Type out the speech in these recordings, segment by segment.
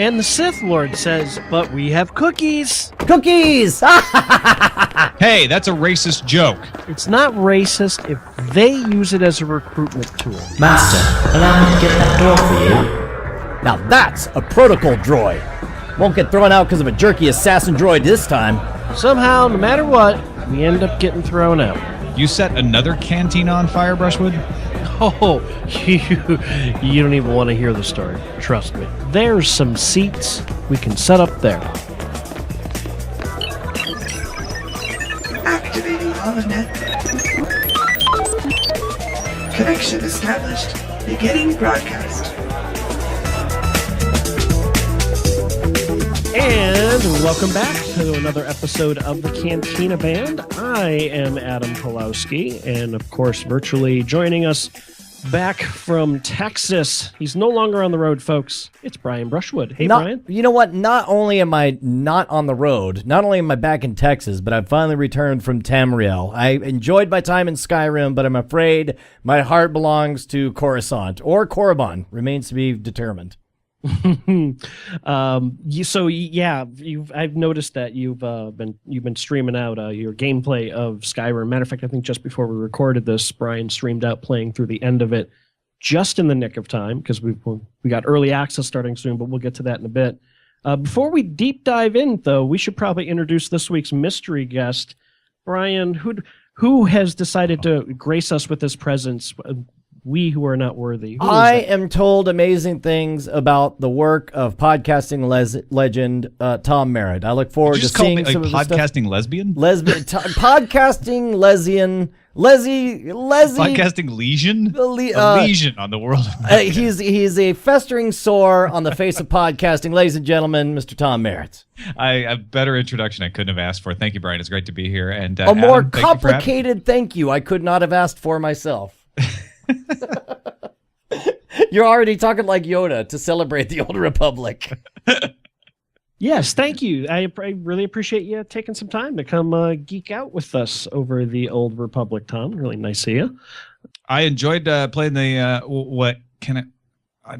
And the Sith Lord says, but we have cookies. Cookies! Hey, that's a racist joke. It's not racist if they use it as a recruitment tool. Master, allow me to get that door for you. Now that's a protocol droid. Won't get thrown out because of a jerky assassin droid this time. Somehow, no matter what, we end up getting thrown out. You set another cantina on fire, Brushwood? Oh, you don't even want to hear the story. Trust me. There's some seats we can set up there. Activating holonet. Connection established. Beginning broadcast. And welcome back to another episode of the Cantina Band. I am Adam Pulowski, and of course, virtually joining us back from Texas. He's no longer on the road, folks. It's Brian Brushwood. Hey, Brian. You know what? Not only am I not on the road, not only am I back in Texas, but I've finally returned from Tamriel. I enjoyed my time in Skyrim, but I'm afraid my heart belongs to Coruscant, or Korriban. Remains to be determined. I've noticed that you've been streaming out your gameplay of Skyrim. Matter of fact, I think just before we recorded this, Brian streamed out playing through the end of it, just in the nick of time because we got early access starting soon, but we'll get to that in a bit. Before we deep dive in, though, we should probably introduce this week's mystery guest, Brian. Who has decided to grace us with his presence? We who are not worthy. I am told amazing things about the work of podcasting legend Tom Merritt. I look forward to seeing some of the podcasting lesbian? Podcasting lesbian. Podcasting lesion? A lesion on the world. He's a festering sore on the face of podcasting. Ladies and gentlemen, Mr. Tom Merritt. A better introduction I couldn't have asked for. Thank you, Brian. It's great to be here. And a more complicated thank you I could not have asked for myself. You're already talking like Yoda to celebrate the Old Republic. Yes, thank you. I really appreciate you taking some time to come geek out with us over the Old Republic, Tom. Really nice of you. I enjoyed playing the I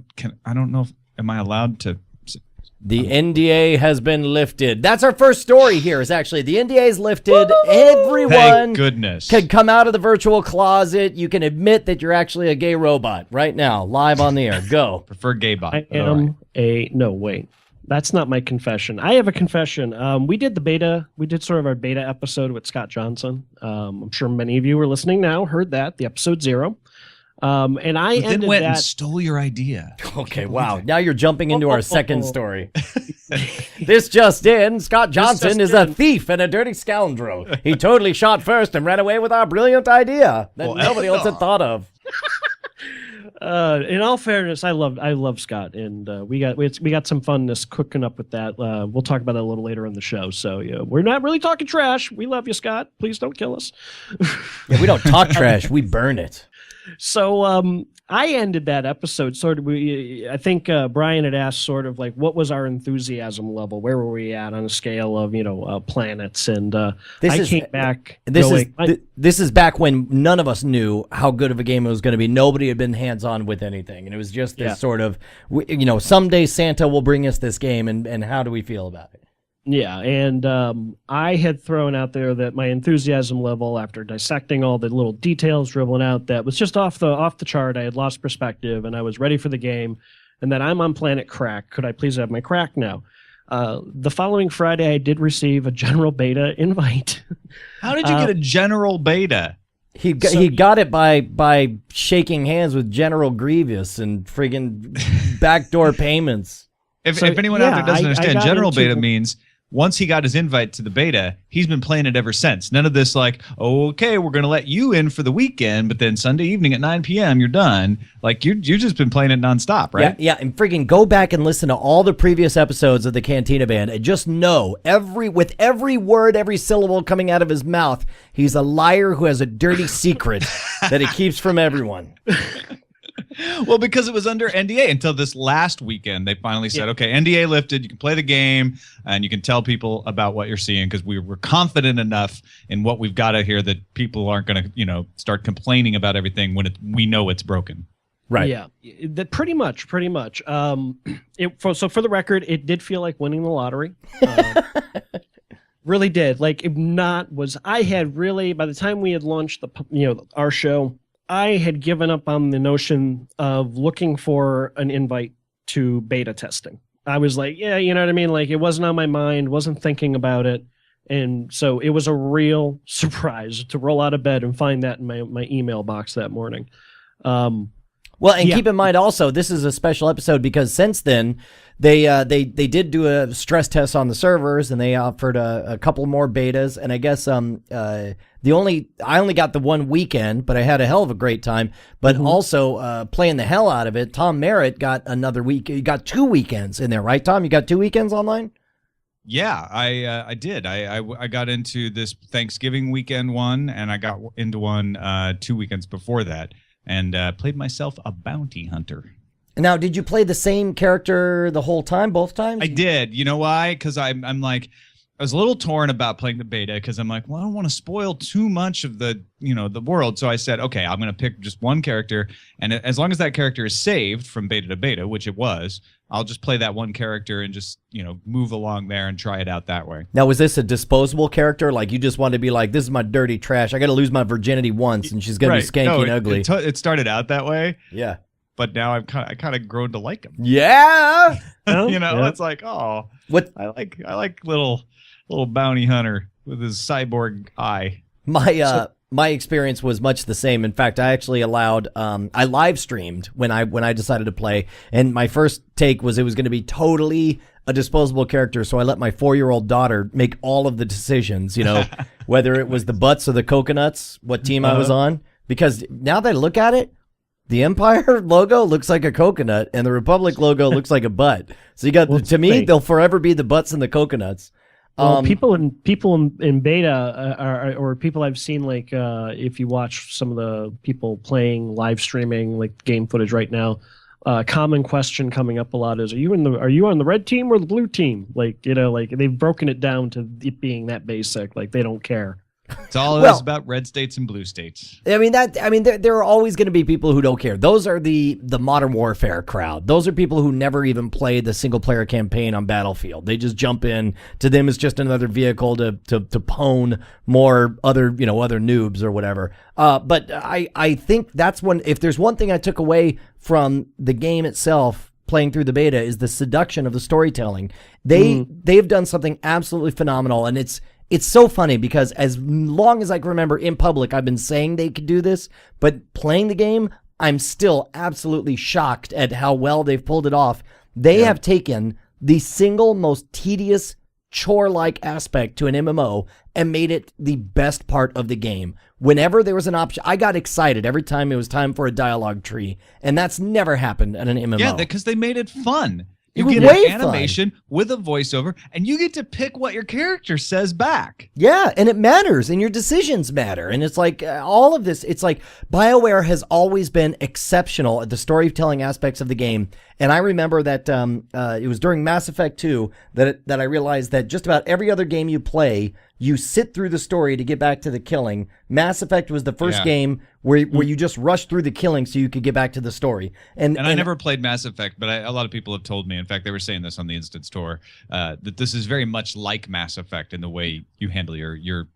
don't know if am I allowed to. The NDA has been lifted. That's our first story here, is actually the NDA is lifted. Everyone Thank goodness. Can come out of the virtual closet. You can admit that you're actually a gay robot right now, live on the air. Go. Prefer gay bot. I am no, wait. That's not my confession. I have a confession. We did the beta. We did sort of our beta episode with Scott Johnson. I'm sure many of you who are listening now heard that, the episode 0. And I then went and stole your idea. Okay, wow. Now you're jumping into our second story. This just in, Scott Johnson is a thief and a dirty scoundrel. He totally shot first and ran away with our brilliant idea that nobody else had thought of. In all fairness, I love Scott, and we got some funness cooking up with that. We'll talk about that a little later in the show. So yeah, we're not really talking trash. We love you, Scott. Please don't kill us. Yeah, we don't talk trash. We burn it. So I ended that episode sort of. I think Brian had asked sort of like, what was our enthusiasm level? Where were we at on a scale of planets? And came back. This is back when none of us knew how good of a game it was going to be. Nobody had been hands on with anything, and it was just this sort of, someday Santa will bring us this game, and how do we feel about it? Yeah, and I had thrown out there that my enthusiasm level, after dissecting all the little details, dribbling out, that was just off the chart. I had lost perspective, and I was ready for the game, and that I'm on Planet Crack. Could I please have my crack now? The following Friday, I did receive a general beta invite. How did you get a general beta? He got it by shaking hands with General Grievous and friggin' backdoor payments. If anyone out there doesn't understand, general beta means once he got his invite to the beta, he's been playing it ever since. None of this like, oh, okay, we're going to let you in for the weekend, but then Sunday evening at 9 p.m., you're done. Like, you've just been playing it nonstop, right? Yeah, and friggin' go back and listen to all the previous episodes of the Cantina Band and just know, with every word, every syllable coming out of his mouth, he's a liar who has a dirty secret that he keeps from everyone. Well, because it was under NDA until this last weekend. They finally said, okay, NDA lifted. You can play the game and you can tell people about what you're seeing, because we were confident enough in what we've got out here that people aren't going to, start complaining about everything when we know it's broken. Right. Yeah, that pretty much. So for the record, it did feel like winning the lottery. Really did. Like, if not, I had really, by the time we had launched our show, I had given up on the notion of looking for an invite to beta testing. I was like, yeah, you know what I mean? Like, it wasn't on my mind, wasn't thinking about it. And so it was a real surprise to roll out of bed and find that in my email box that morning. Well, and keep in mind also, this is a special episode because since then, they did do a stress test on the servers and they offered a couple more betas. And I guess I only got the one weekend, but I had a hell of a great time. But also playing the hell out of it, Tom Merritt got another week. You got 2 weekends in there, right, Tom? You got 2 weekends online? Yeah, I did. I got into this Thanksgiving weekend one, and I got into one 2 weekends before that. And played myself a bounty hunter. Now, did you play the same character the whole time, both times? I did. You know why? Because I'm like, I was a little torn about playing the beta because I'm like, well, I don't want to spoil too much of the world. So I said, okay, I'm going to pick just one character, and as long as that character is saved from beta to beta, which it was, I'll just play that one character and just move along there and try it out that way. Now, was this a disposable character? Like you just wanted to be like, this is my dirty trash. I got to lose my virginity once, and she's going to be skanky and ugly. It started out that way. Yeah. But now I kind of grown to like him. Yeah. It's like, oh, what I like little bounty hunter with his cyborg eye. My experience was much the same. In fact, I actually allowed I live streamed when I decided to play, and my first take was it was going to be totally a disposable character, so I let my 4-year-old daughter make all of the decisions, whether it was the butts or the coconuts, what team I was on, because now that I look at it, the Empire logo looks like a coconut and the Republic logo looks like a butt. So you got they'll forever be the butts and the coconuts. Well, people in beta or people I've seen, like if you watch some of the people playing live streaming like game footage right now, common question coming up a lot is, are you on the red team or the blue team? Like they've broken it down to it being that basic. Like they don't care. It's all about red states and blue states. I mean there are always going to be people who don't care. Those are the Modern Warfare crowd. Those are people who never even played the single player campaign on Battlefield. They just jump in. To them, it's just another vehicle to pwn more other noobs or whatever. But I think that's if there's one thing I took away from the game itself, playing through the beta, is the seduction of the storytelling. They've done something absolutely phenomenal, and it's so funny because as long as I can remember in public, I've been saying they could do this, but playing the game, I'm still absolutely shocked at how well they've pulled it off. They have taken the single most tedious chore-like aspect to an MMO and made it the best part of the game. Whenever there was an option, I got excited every time it was time for a dialogue tree, and that's never happened in an MMO. Yeah, because they made it fun. You It was get way an animation with a voiceover, and you get to pick what your character says back. Yeah, and it matters, and your decisions matter. And it's like all of this, it's like BioWare has always been exceptional at the storytelling aspects of the game. And I remember that it was during Mass Effect 2 that I realized that just about every other game you play, you sit through the story to get back to the killing. Mass Effect was the first game where you just rushed through the killing so you could get back to the story. And I never played Mass Effect, but a lot of people have told me, in fact, they were saying this on the Instant Store, that this is very much like Mass Effect in the way you handle your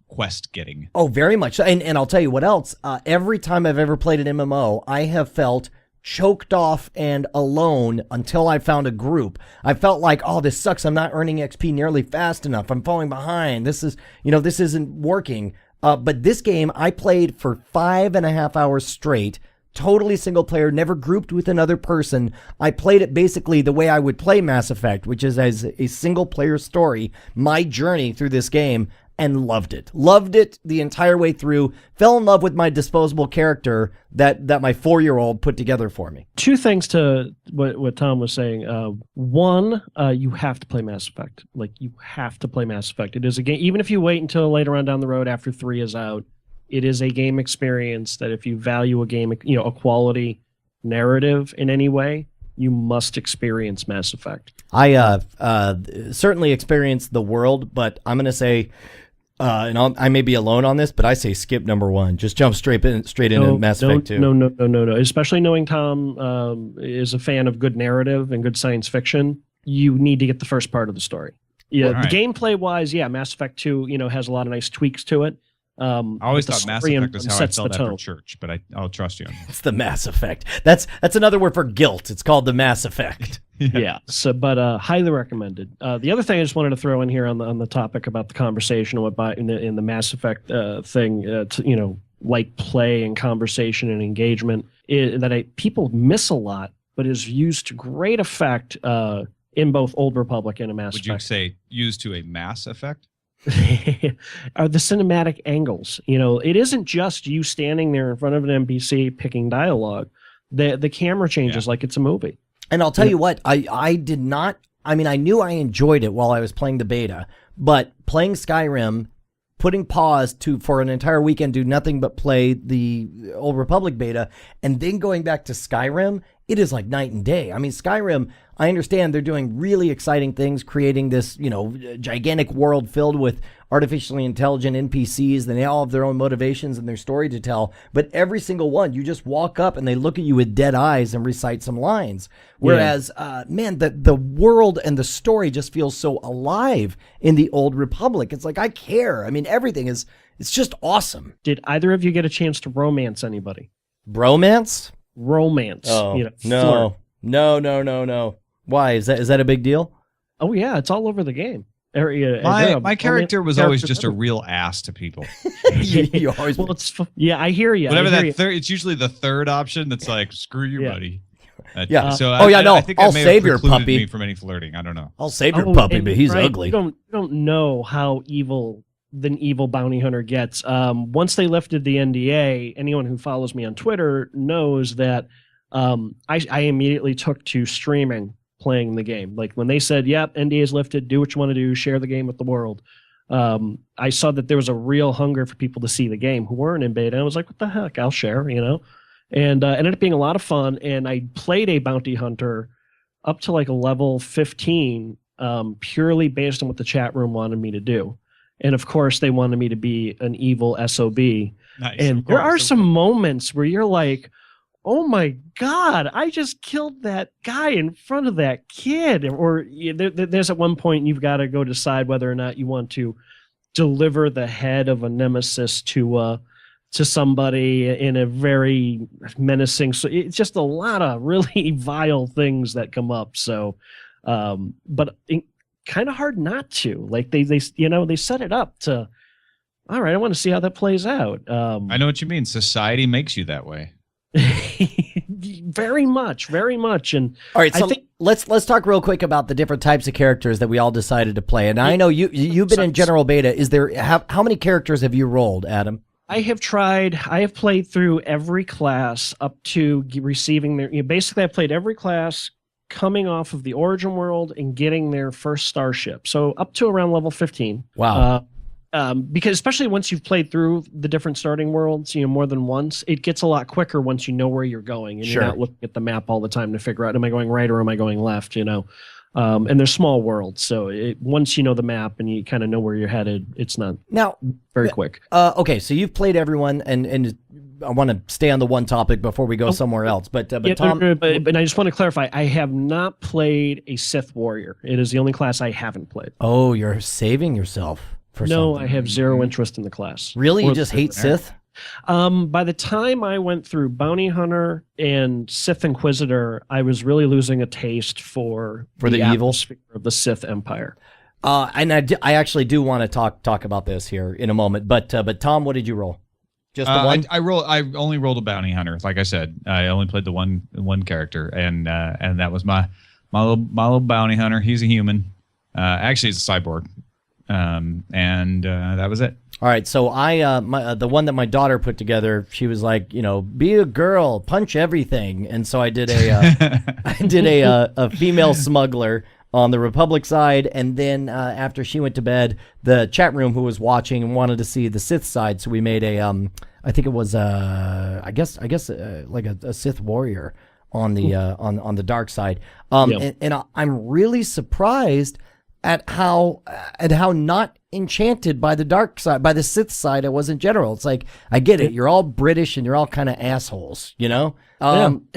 quest getting. Oh, very much. And I'll tell you what else. Every time I've ever played an MMO, I have felt choked off and alone until I found a group. I felt like, oh, this sucks. I'm not earning XP nearly fast enough. I'm falling behind. This isn't working. But this game I played for 5.5 hours straight, totally single player, never grouped with another person. I played it basically the way I would play Mass Effect, which is as a single player story, my journey through this game, and loved it. Loved it the entire way through. Fell in love with my disposable character that my 4-year-old put together for me. Two things to what Tom was saying. One, you have to play Mass Effect. Like, you have to play Mass Effect. It is a game, even if you wait until later on down the road after 3 is out, it is a game experience that if you value a game, a quality narrative in any way, you must experience Mass Effect. I certainly experienced the world, but I'm going to say I may be alone on this, but I say skip number 1. Just jump straight into Mass Effect 2. No. Especially knowing Tom is a fan of good narrative and good science fiction, you need to get the first part of the story. Yeah, the gameplay wise, Mass Effect 2, has a lot of nice tweaks to it. I always thought Mass Effect was how I felt after church, but I'll trust you. It's the Mass Effect. That's another word for guilt. It's called the Mass Effect. Yeah. But highly recommended. The other thing I just wanted to throw in here on the topic about the conversation in the Mass Effect thing, like play and conversation and engagement, people miss a lot, but is used to great effect in both Old Republic and a Mass Effect. Would you say used to a Mass Effect? Are the cinematic angles. It isn't just you standing there in front of an NPC picking dialogue. The camera changes like it's a movie. And I'll tell you what, I did not, I knew I enjoyed it while I was playing the beta, but playing Skyrim, putting pause for an entire weekend, do nothing but play the Old Republic beta, and then going back to Skyrim, it is like night and day. Skyrim, I understand they're doing really exciting things, creating this, gigantic world filled with artificially intelligent NPCs, and they all have their own motivations and their story to tell. But every single one, you just walk up and they look at you with dead eyes and recite some lines. Whereas, the world and the story just feels so alive in the Old Republic. It's like, I care. Everything it's just awesome. Did either of you get a chance to romance anybody? Bromance? Romance. Oh, flirt. No. Why? Is that a big deal? Oh, yeah. It's all over the game. My character was always just a real ass to people. You always. Well, I hear you. Whatever it's usually the third option that's like, screw you, buddy. So I think I'll save your puppy me from any flirting. I don't know. I'll save your puppy, but he's ugly. You don't know how evil the evil bounty hunter gets. Once they lifted the NDA, anyone who follows me on Twitter knows that I immediately took to streaming, playing the game. Like when they said, "Yep, NDA is lifted. Do what you want to do. Share the game with the world." I saw that there was a real hunger for people to see the game who weren't in beta. I was like, "What the heck? I'll share," And ended up being a lot of fun. And I played a bounty hunter up to like a level 15, purely based on what the chat room wanted me to do. And of course, they wanted me to be an evil SOB. Nice, and there are some moments where you're like, oh my God, I just killed that guy in front of that kid. Or there's at one point you've got to go decide whether or not you want to deliver the head of a nemesis to somebody in a very menacing. So it's just a lot of really vile things that come up. So, but kind of hard not to. Like they set it up to, all right, I want to see how that plays out. I know what you mean. Society makes you that way. Very much. And all right, so let's talk real quick about the different types of characters that we all decided to play. And I know you've been in general beta. How many characters have you rolled, Adam? I have played through every class up to receiving their. Basically, I played every class coming off of the Origin world and getting their first starship. So up to around level 15. Wow. Because especially once you've played through the different starting worlds, more than once, it gets a lot quicker once you know where you're going and you're not looking at the map all the time to figure out, am I going right or am I going left? And they're small worlds, so once you know the map and you kind of know where you're headed, it's not very quick. Okay, so you've played everyone, and I want to stay on the one topic before we go somewhere else. But Tom, but I just want to clarify, I have not played a Sith warrior. It is the only class I haven't played. Oh, you're saving yourself for something. I have zero interest in the class. Really, you just hate Sith? By the time I went through Bounty Hunter and Sith Inquisitor, I was really losing a taste for the evil of the Sith Empire. And I actually do want to talk about this here in a moment. But Tom, what did you roll? Just the one? I only rolled a Bounty Hunter. Like I said, I only played the one character, and that was my little Bounty Hunter. He's a human. Actually, he's a cyborg. And that was it. All right, so the one that my daughter put together, she was like, be a girl, punch everything, and so I did a female smuggler on the Republic side, and then after she went to bed, the chat room who was watching wanted to see the Sith side, so we made I think it was I guess like a Sith warrior on the on the dark side, and I'm really surprised at how not enchanted by the dark side, by the Sith side I was in general. It's like, I get it. You're all British and you're all kind of assholes, you know?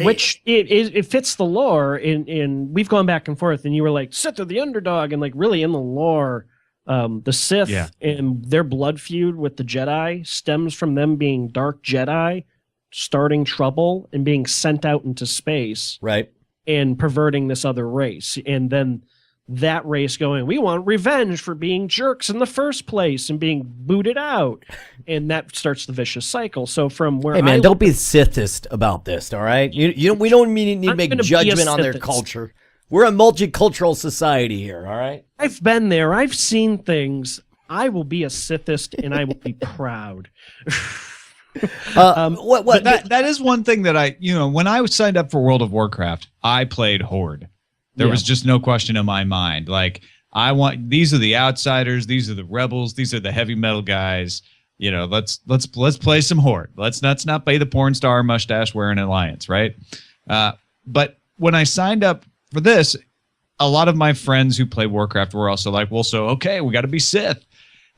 Which it fits the lore in we've gone back and forth, and you were like, Sith are the underdog, and like really in the lore, the Sith and their blood feud with the Jedi stems from them being dark Jedi, starting trouble and being sent out into space. Right. And perverting this other race. And then that race going, we want revenge for being jerks in the first place and being booted out. And that starts the vicious cycle. So from where Hey man, don't be Sithist about this, all right? We don't need to make judgment on their culture. We're a multicultural society here, all right? I've been there. I've seen things. I will be a Sithist and I will be proud. That is one thing that when I signed up for World of Warcraft, I played Horde. There was just no question in my mind. Like, these are the outsiders, these are the rebels, these are the heavy metal guys. You know, let's play some Horde. Let's not play the porn star mustache wearing alliance, right? But when I signed up for this, a lot of my friends who play Warcraft were also like, well, so okay, we got to be Sith.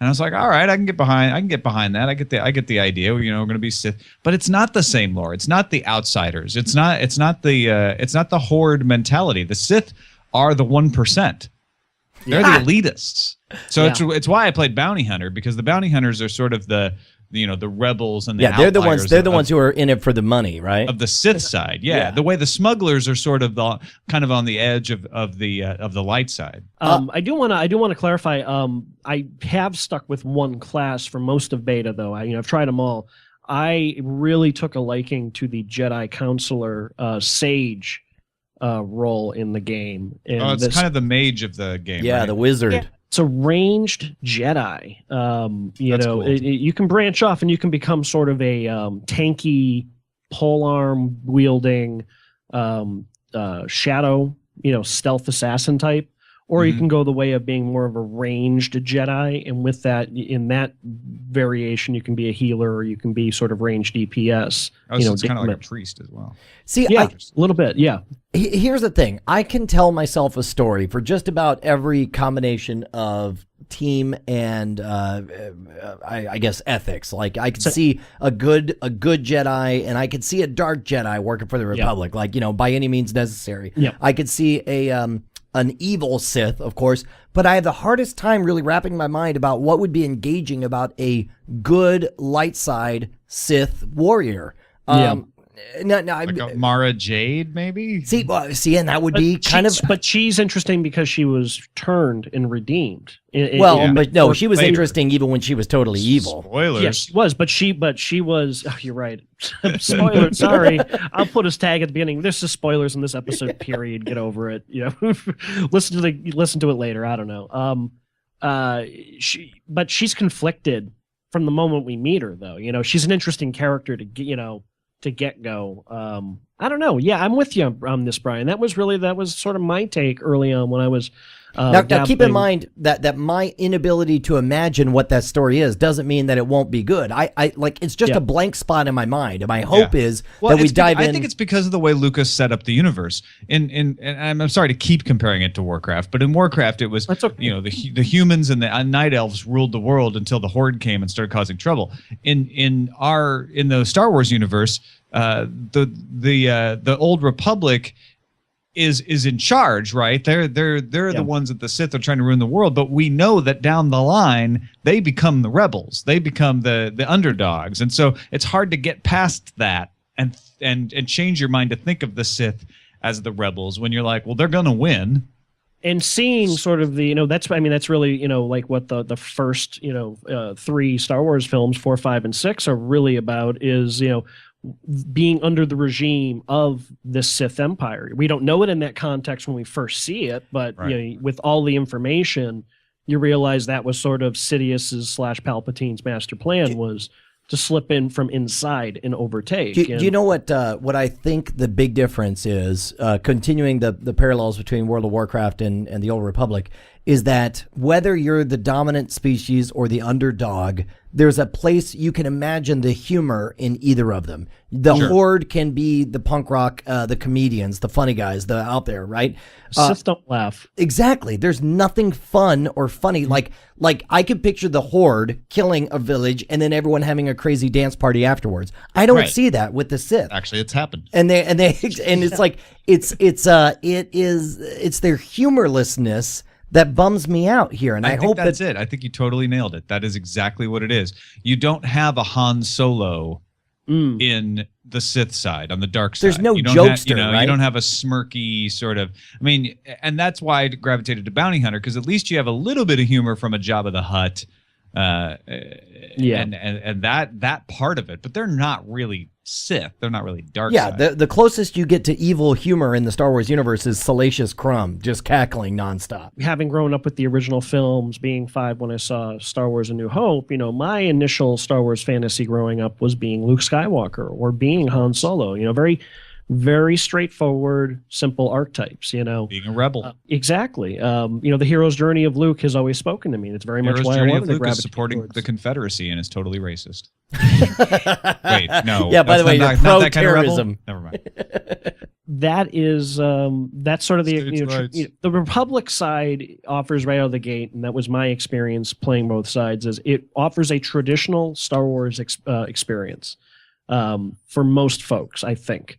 And I was like, all right, I can get behind that. I get the idea. You know, we're going to be Sith, but it's not the same lore. It's not the outsiders. It's not the Horde mentality. The Sith are the 1%. They're the elitists. So it's why I played Bounty Hunter, because the Bounty Hunters are sort of the rebels and the they're the ones. They're the ones who are in it for the money, right? Of the Sith side, the way the smugglers are sort of kind of on the edge of the light side. I do want to clarify. I have stuck with one class for most of beta, though. I've tried them all. I really took a liking to the Jedi Counselor Sage role in the game. And it's kind of the mage of the game. Yeah, right? the wizard. Yeah. It's a ranged Jedi. Cool. You can branch off and you can become sort of a tanky, polearm wielding shadow, stealth assassin type, or you can go the way of being more of a ranged Jedi. And with that, in that variation, you can be a healer or you can be sort of ranged DPS. So it's kind of like a priest as well. See, a little bit, yeah. Here's the thing. I can tell myself a story for just about every combination of team and I guess ethics. Like I can see a good Jedi and I could see a dark Jedi working for the Republic, like, by any means necessary. Yeah. I could see an evil Sith, of course, but I had the hardest time really wrapping my mind about what would be engaging about a good light side Sith warrior. Like a Mara Jade, maybe. See, and that would be kind of. But she's interesting because she was turned and redeemed. But no, she was interesting even when she was totally evil. Spoilers. Yes, she was. But she was. Oh, you're right. Spoiler. Sorry, I'll put his tag at the beginning. This is spoilers in this episode. Period. Get over it. Listen to it later. I don't know. But she's conflicted from the moment we meet her, though. She's an interesting character to get go. I don't know. Yeah, I'm with you on this, Brian. That was sort of my take early on when I was now keep in mind that my inability to imagine what that story is doesn't mean that it won't be good. I like, it's just a blank spot in my mind. And my hope is that we dive in. I think it's because of the way Lucas set up the universe. And I'm sorry to keep comparing it to Warcraft, but in Warcraft it was the humans and the night elves ruled the world until the Horde came and started causing trouble. In the Star Wars universe, the Old Republic is in charge, right? They're the ones that the Sith are trying to ruin the world, but we know that down the line they become the rebels. They become the underdogs. And so it's hard to get past that and change your mind to think of the Sith as the rebels when you're like, well, they're going to win. And seeing sort of that's really, like what the first, 3 Star Wars films, 4, 5, and 6 are really about is, being under the regime of the Sith Empire. We don't know it in that context when we first see it, but with all the information, you realize that was sort of Sidious's / Palpatine's master plan was to slip in from inside and overtake. Do you know what I think the big difference is, continuing the parallels between World of Warcraft and the Old Republic, is that whether you're the dominant species or the underdog, there's a place you can imagine the humor in either of them. The Horde can be the punk rock, the comedians, the funny guys, the out there, right? Sith don't laugh. Exactly. There's nothing fun or funny. Like I could picture the Horde killing a village and then everyone having a crazy dance party afterwards. I don't see that with the Sith. Actually, it's happened. And it's like it's their humorlessness that bums me out here, and I hope that's it. I think you totally nailed it. That is exactly what it is. You don't have a Han Solo in the Sith side, on the dark side. There's no jokester, right? You don't have a smirky sort of. I mean, and that's why I gravitated to Bounty Hunter, because at least you have a little bit of humor from a Jabba the Hutt, and that part of it. But they're not really Sith. They're not really dark side. The closest you get to evil humor in the Star Wars universe is Salacious Crumb, just cackling nonstop. Having grown up with the original films, being 5 when I saw Star Wars A New Hope, my initial Star Wars fantasy growing up was being Luke Skywalker or being Han Solo, very, very straightforward, simple archetypes, Being a rebel. Exactly. The hero's journey of Luke has always spoken to me. It's very much why I wanted to gravitate supporting towards the Confederacy and is totally racist. Wait, no. Yeah, by the way, not that kind of rebel? pro-terrorism. Never mind. That is that's sort of the the Republic side offers right out of the gate, and that was my experience playing both sides. Is it offers a traditional Star Wars experience for most folks, I think.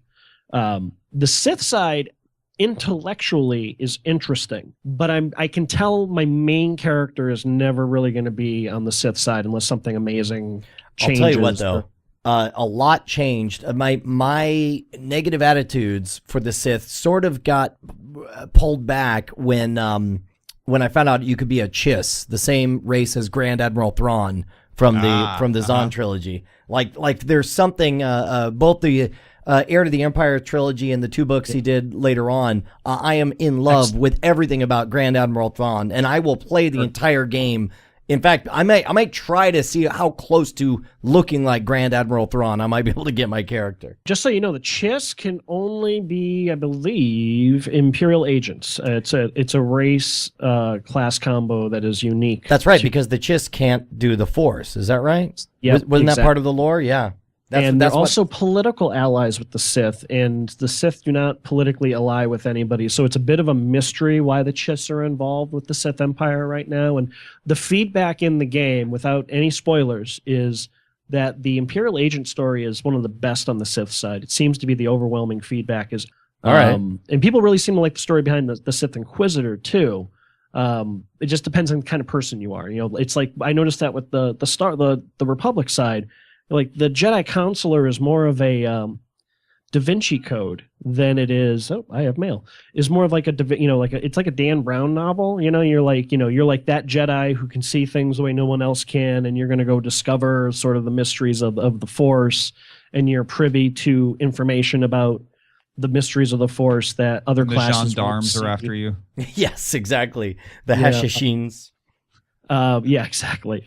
The Sith side intellectually is interesting, but I can tell my main character is never really going to be on the Sith side unless something amazing changes. I'll tell you what, though. A lot changed. My negative attitudes for the Sith sort of got pulled back when I found out you could be a Chiss, the same race as Grand Admiral Thrawn from the Zahn trilogy. Like there's something both the Heir to the Empire trilogy and the 2 books he did later on. I am in love with everything about Grand Admiral Thrawn, and I will play the entire game. In fact, I might try to see how close to looking like Grand Admiral Thrawn I might be able to get my character. Just so you know, the Chiss can only be, I believe, Imperial agents. It's a race class combo that is unique. That's right, because the Chiss can't do the Force. Is that right? Yeah, wasn't that part of the lore? Yeah. They're also political allies with the Sith, and the Sith do not politically ally with anybody. So it's a bit of a mystery why the Chiss are involved with the Sith Empire right now. And the feedback in the game, without any spoilers, is that the Imperial agent story is one of the best on the Sith side. It seems to be the overwhelming feedback is. All right. And people really seem to like the story behind the Sith Inquisitor too. It just depends on the kind of person you are. It's like I noticed that with the Republic side. Like the Jedi Counselor is more of a Da Vinci Code than it is. Oh, I have mail. Is more of like it's like a Dan Brown novel. You're like that Jedi who can see things the way no one else can, and you're going to go discover sort of the mysteries of the Force, and you're privy to information about the mysteries of the Force that other classes. The gendarmes are after you. Yes, exactly. The Hashishins. Yeah, exactly.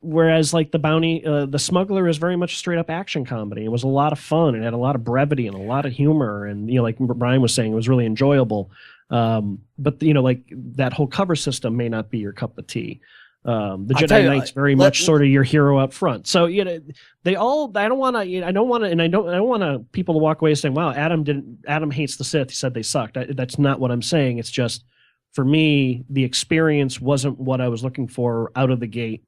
Whereas like the Smuggler is very much a straight up action comedy. It was a lot of fun. It had a lot of brevity and a lot of humor. And, like Brian was saying, it was really enjoyable. But like that whole cover system may not be your cup of tea. The Jedi Knight's very much sort of your hero up front. So, they all, I don't want to people to walk away saying, wow, Adam hates the Sith. He said they sucked. That's not what I'm saying. It's just, for me, the experience wasn't what I was looking for out of the gate.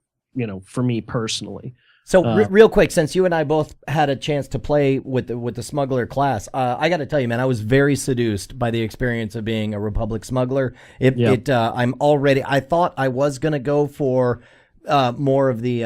For me personally. So real quick, since you and I both had a chance to play with the Smuggler class, I got to tell you, man, I was very seduced by the experience of being a Republic Smuggler. I thought I was going to go for more of the,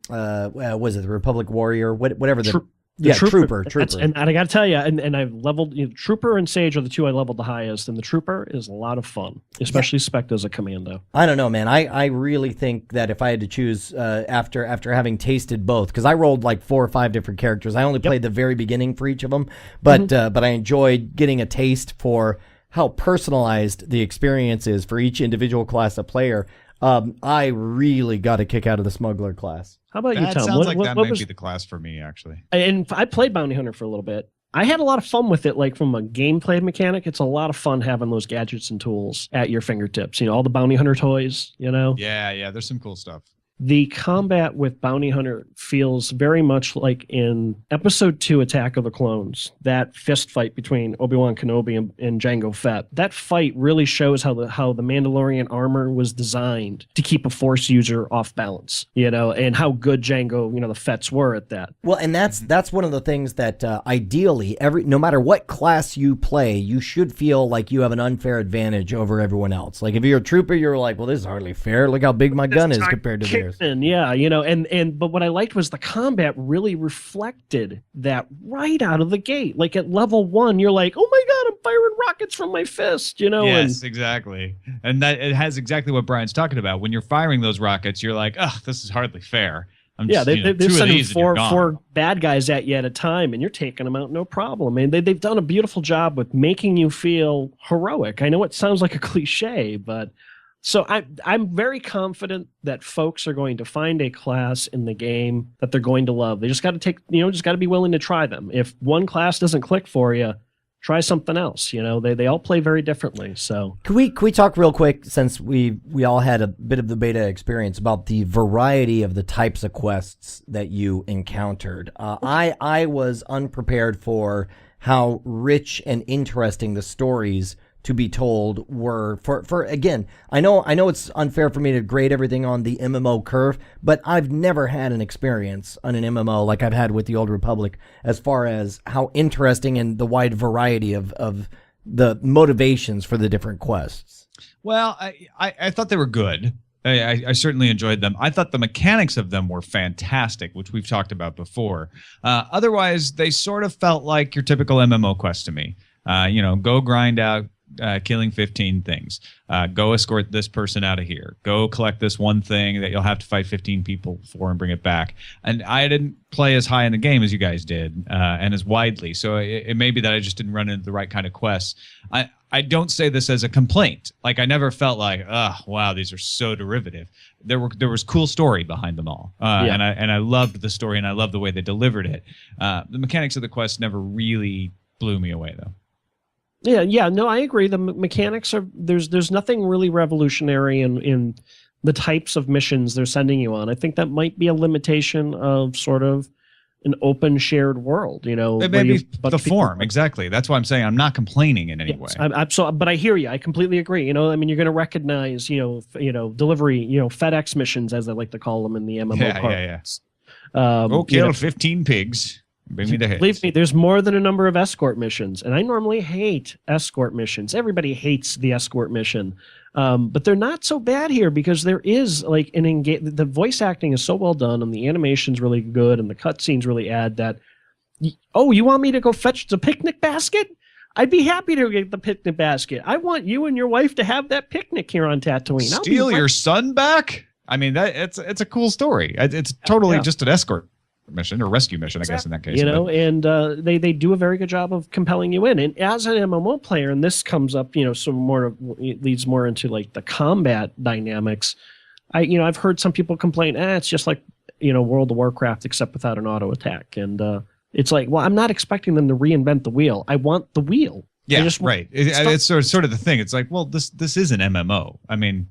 was it the Republic Warrior, whatever the... Trooper. And I got to tell you, and I've leveled, Trooper and Sage are the 2 I leveled the highest, and the Trooper is a lot of fun, especially spec'd as a commando. I don't know, man. I really think that if I had to choose after having tasted both, because I rolled like 4 or 5 different characters. I only played the very beginning for each of them, but I enjoyed getting a taste for how personalized the experience is for each individual class of player. I really got a kick out of the Smuggler class. How about you, Tom? Sounds like that might be the class for me, actually. And I played Bounty Hunter for a little bit. I had a lot of fun with it. Like from a gameplay mechanic, it's a lot of fun having those gadgets and tools at your fingertips. All the bounty hunter toys, Yeah, there's some cool stuff. The combat with Bounty Hunter feels very much like in Episode 2 Attack of the Clones, that fist fight between Obi-Wan Kenobi and Jango Fett. That fight really shows how the Mandalorian armor was designed to keep a Force user off balance, and how good Jango, the Fetts were at that. Well, and that's one of the things that ideally, no matter what class you play, you should feel like you have an unfair advantage over everyone else. Like if you're a trooper, you're like, well, this is hardly fair. Look how big my gun is compared to theirs. Yeah, but what I liked was the combat really reflected that right out of the gate. Like at level 1, you're like, oh my God, I'm firing rockets from my fist, Yes, exactly. And that it has exactly what Brian's talking about. When you're firing those rockets, you're like, oh, this is hardly fair. They're sending four bad guys at you at a time, and you're taking them out no problem. And they've done a beautiful job with making you feel heroic. I know it sounds like a cliche, but... So I'm very confident that folks are going to find a class in the game that they're going to love. They just got to just got to be willing to try them. If one class doesn't click for you, try something else. They all play very differently. So can we talk real quick, since we all had a bit of the beta experience, about the variety of the types of quests that you encountered? I was unprepared for how rich and interesting the stories to be told were. For again, I know it's unfair for me to grade everything on the MMO curve, but I've never had an experience on an MMO like I've had with the Old Republic as far as how interesting and the wide variety of the motivations for the different quests. Well, I thought they were good. I certainly enjoyed them. I thought the mechanics of them were fantastic, which we've talked about before. Otherwise, they sort of felt like your typical MMO quest to me. Go grind out killing 15 things. Go escort this person out of here. Go collect this one thing that you'll have to fight 15 people for and bring it back. And I didn't play as high in the game as you guys did, and as widely. So it may be that I just didn't run into the right kind of quests. I don't say this as a complaint. Like I never felt like, oh wow, these are so derivative. There was cool story behind them all, and I loved the story and I loved the way they delivered it. The mechanics of the quest never really blew me away though. Yeah, no, I agree. The mechanics are there's nothing really revolutionary in the types of missions they're sending you on. I think that might be a limitation of sort of an open shared world. It may be the form exactly. That's why I'm saying I'm not complaining in any way. But I hear you. I completely agree. You're going to recognize delivery FedEx missions, as I like to call them in the MMO parts. Go kill 15 pigs. Bring me the hits. Believe me, there's more than a number of escort missions, and I normally hate escort missions. Everybody hates the escort mission, but they're not so bad here because there is like the voice acting is so well done, and the animation's really good, and the cutscenes really add that. Oh, you want me to go fetch the picnic basket? I'd be happy to get the picnic basket. I want you and your wife to have that picnic here on Tatooine. Steal your son back? I mean, it's a cool story. It's totally just an escort mission or rescue mission, I guess, in that case. And they do a very good job of compelling you in. And as an MMO player, and this comes up, leads more into like the combat dynamics. I've heard some people complain, it's just like, World of Warcraft, except without an auto attack. And it's like, well, I'm not expecting them to reinvent the wheel. I want the wheel. Yeah, right. It's sort of the thing. It's like, well, this is an MMO. I mean,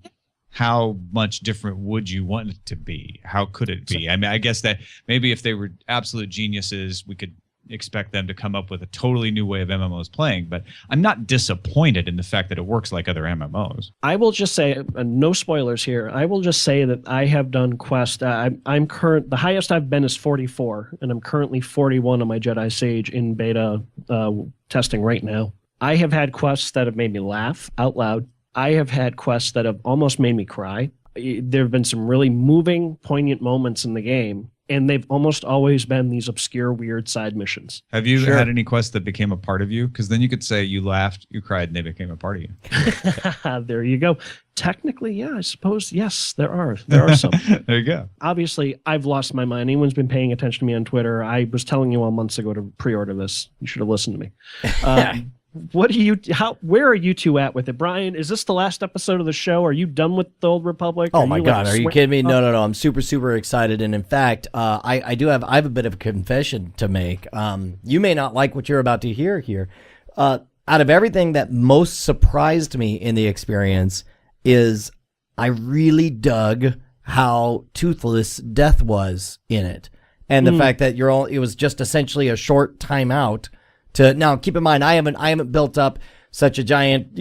how much different would you want it to be? How could it be? I mean, I guess that maybe if they were absolute geniuses, we could expect them to come up with a totally new way of MMOs playing. But I'm not disappointed in the fact that it works like other MMOs. I will just say, no spoilers here, I will just say that I have done quests. The highest I've been is 44, and I'm currently 41 on my Jedi Sage in beta testing right now. I have had quests that have made me laugh out loud. I have had quests that have almost made me cry. There have been some really moving, poignant moments in the game, and they've almost always been these obscure, weird side missions. Have you had any quests that became a part of you? Because then you could say you laughed, you cried, and they became a part of you. There you go. Technically, yeah, I suppose, yes, there are. There are some. There you go. Obviously, I've lost my mind. Anyone's been paying attention to me on Twitter. I was telling you all months ago to pre-order this. You should have listened to me. Where are you two at with it? Brian, is this the last episode of the show? Are you done with the Old Republic? Oh my God, are you kidding me? No. I'm super, super excited. And in fact, I have a bit of a confession to make. You may not like what you're about to hear here. Out of everything that most surprised me in the experience is I really dug how toothless death was in it. And the fact that it was just essentially a short timeout. Now, keep in mind, I haven't built up such a giant,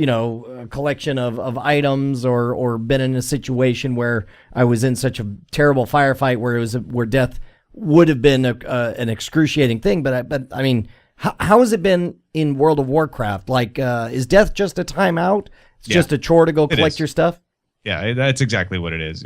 collection of items or been in a situation where I was in such a terrible firefight where death would have been an excruciating thing. But I mean, how has it been in World of Warcraft? Like, is death just a timeout? It's just a chore to go collect your stuff? Yeah, that's exactly what it is.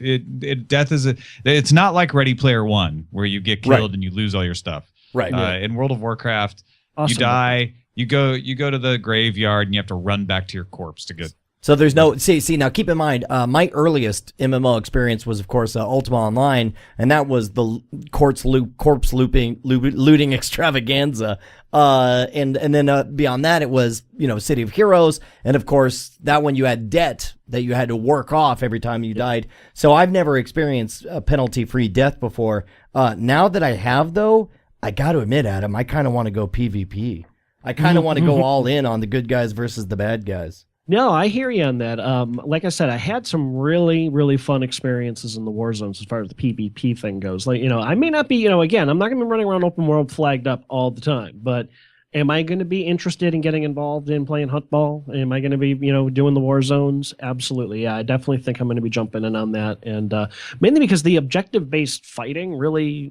Death is it's not like Ready Player One where you get killed and you lose all your stuff. Right. In World of Warcraft, awesome. You die, you go to the graveyard, and you have to run back to your corpse to go. So there's no see now. Keep in mind, my earliest MMO experience was, of course, Ultima Online, and that was the corpse looting extravaganza. And then beyond that, it was City of Heroes, and of course that one you had debt that you had to work off every time you died. So I've never experienced a penalty-free death before. Now that I have, though, I got to admit, Adam, I kind of want to go PvP. I kind of want to go all in on the good guys versus the bad guys. No, I hear you on that. Like I said, I had some really, really fun experiences in the war zones as far as the PvP thing goes. Like, I may not be, again, I'm not going to be running around open world flagged up all the time, but am I going to be interested in getting involved in playing huntball? Am I going to be, doing the war zones? Absolutely. Yeah, I definitely think I'm going to be jumping in on that. And mainly because the objective-based fighting really,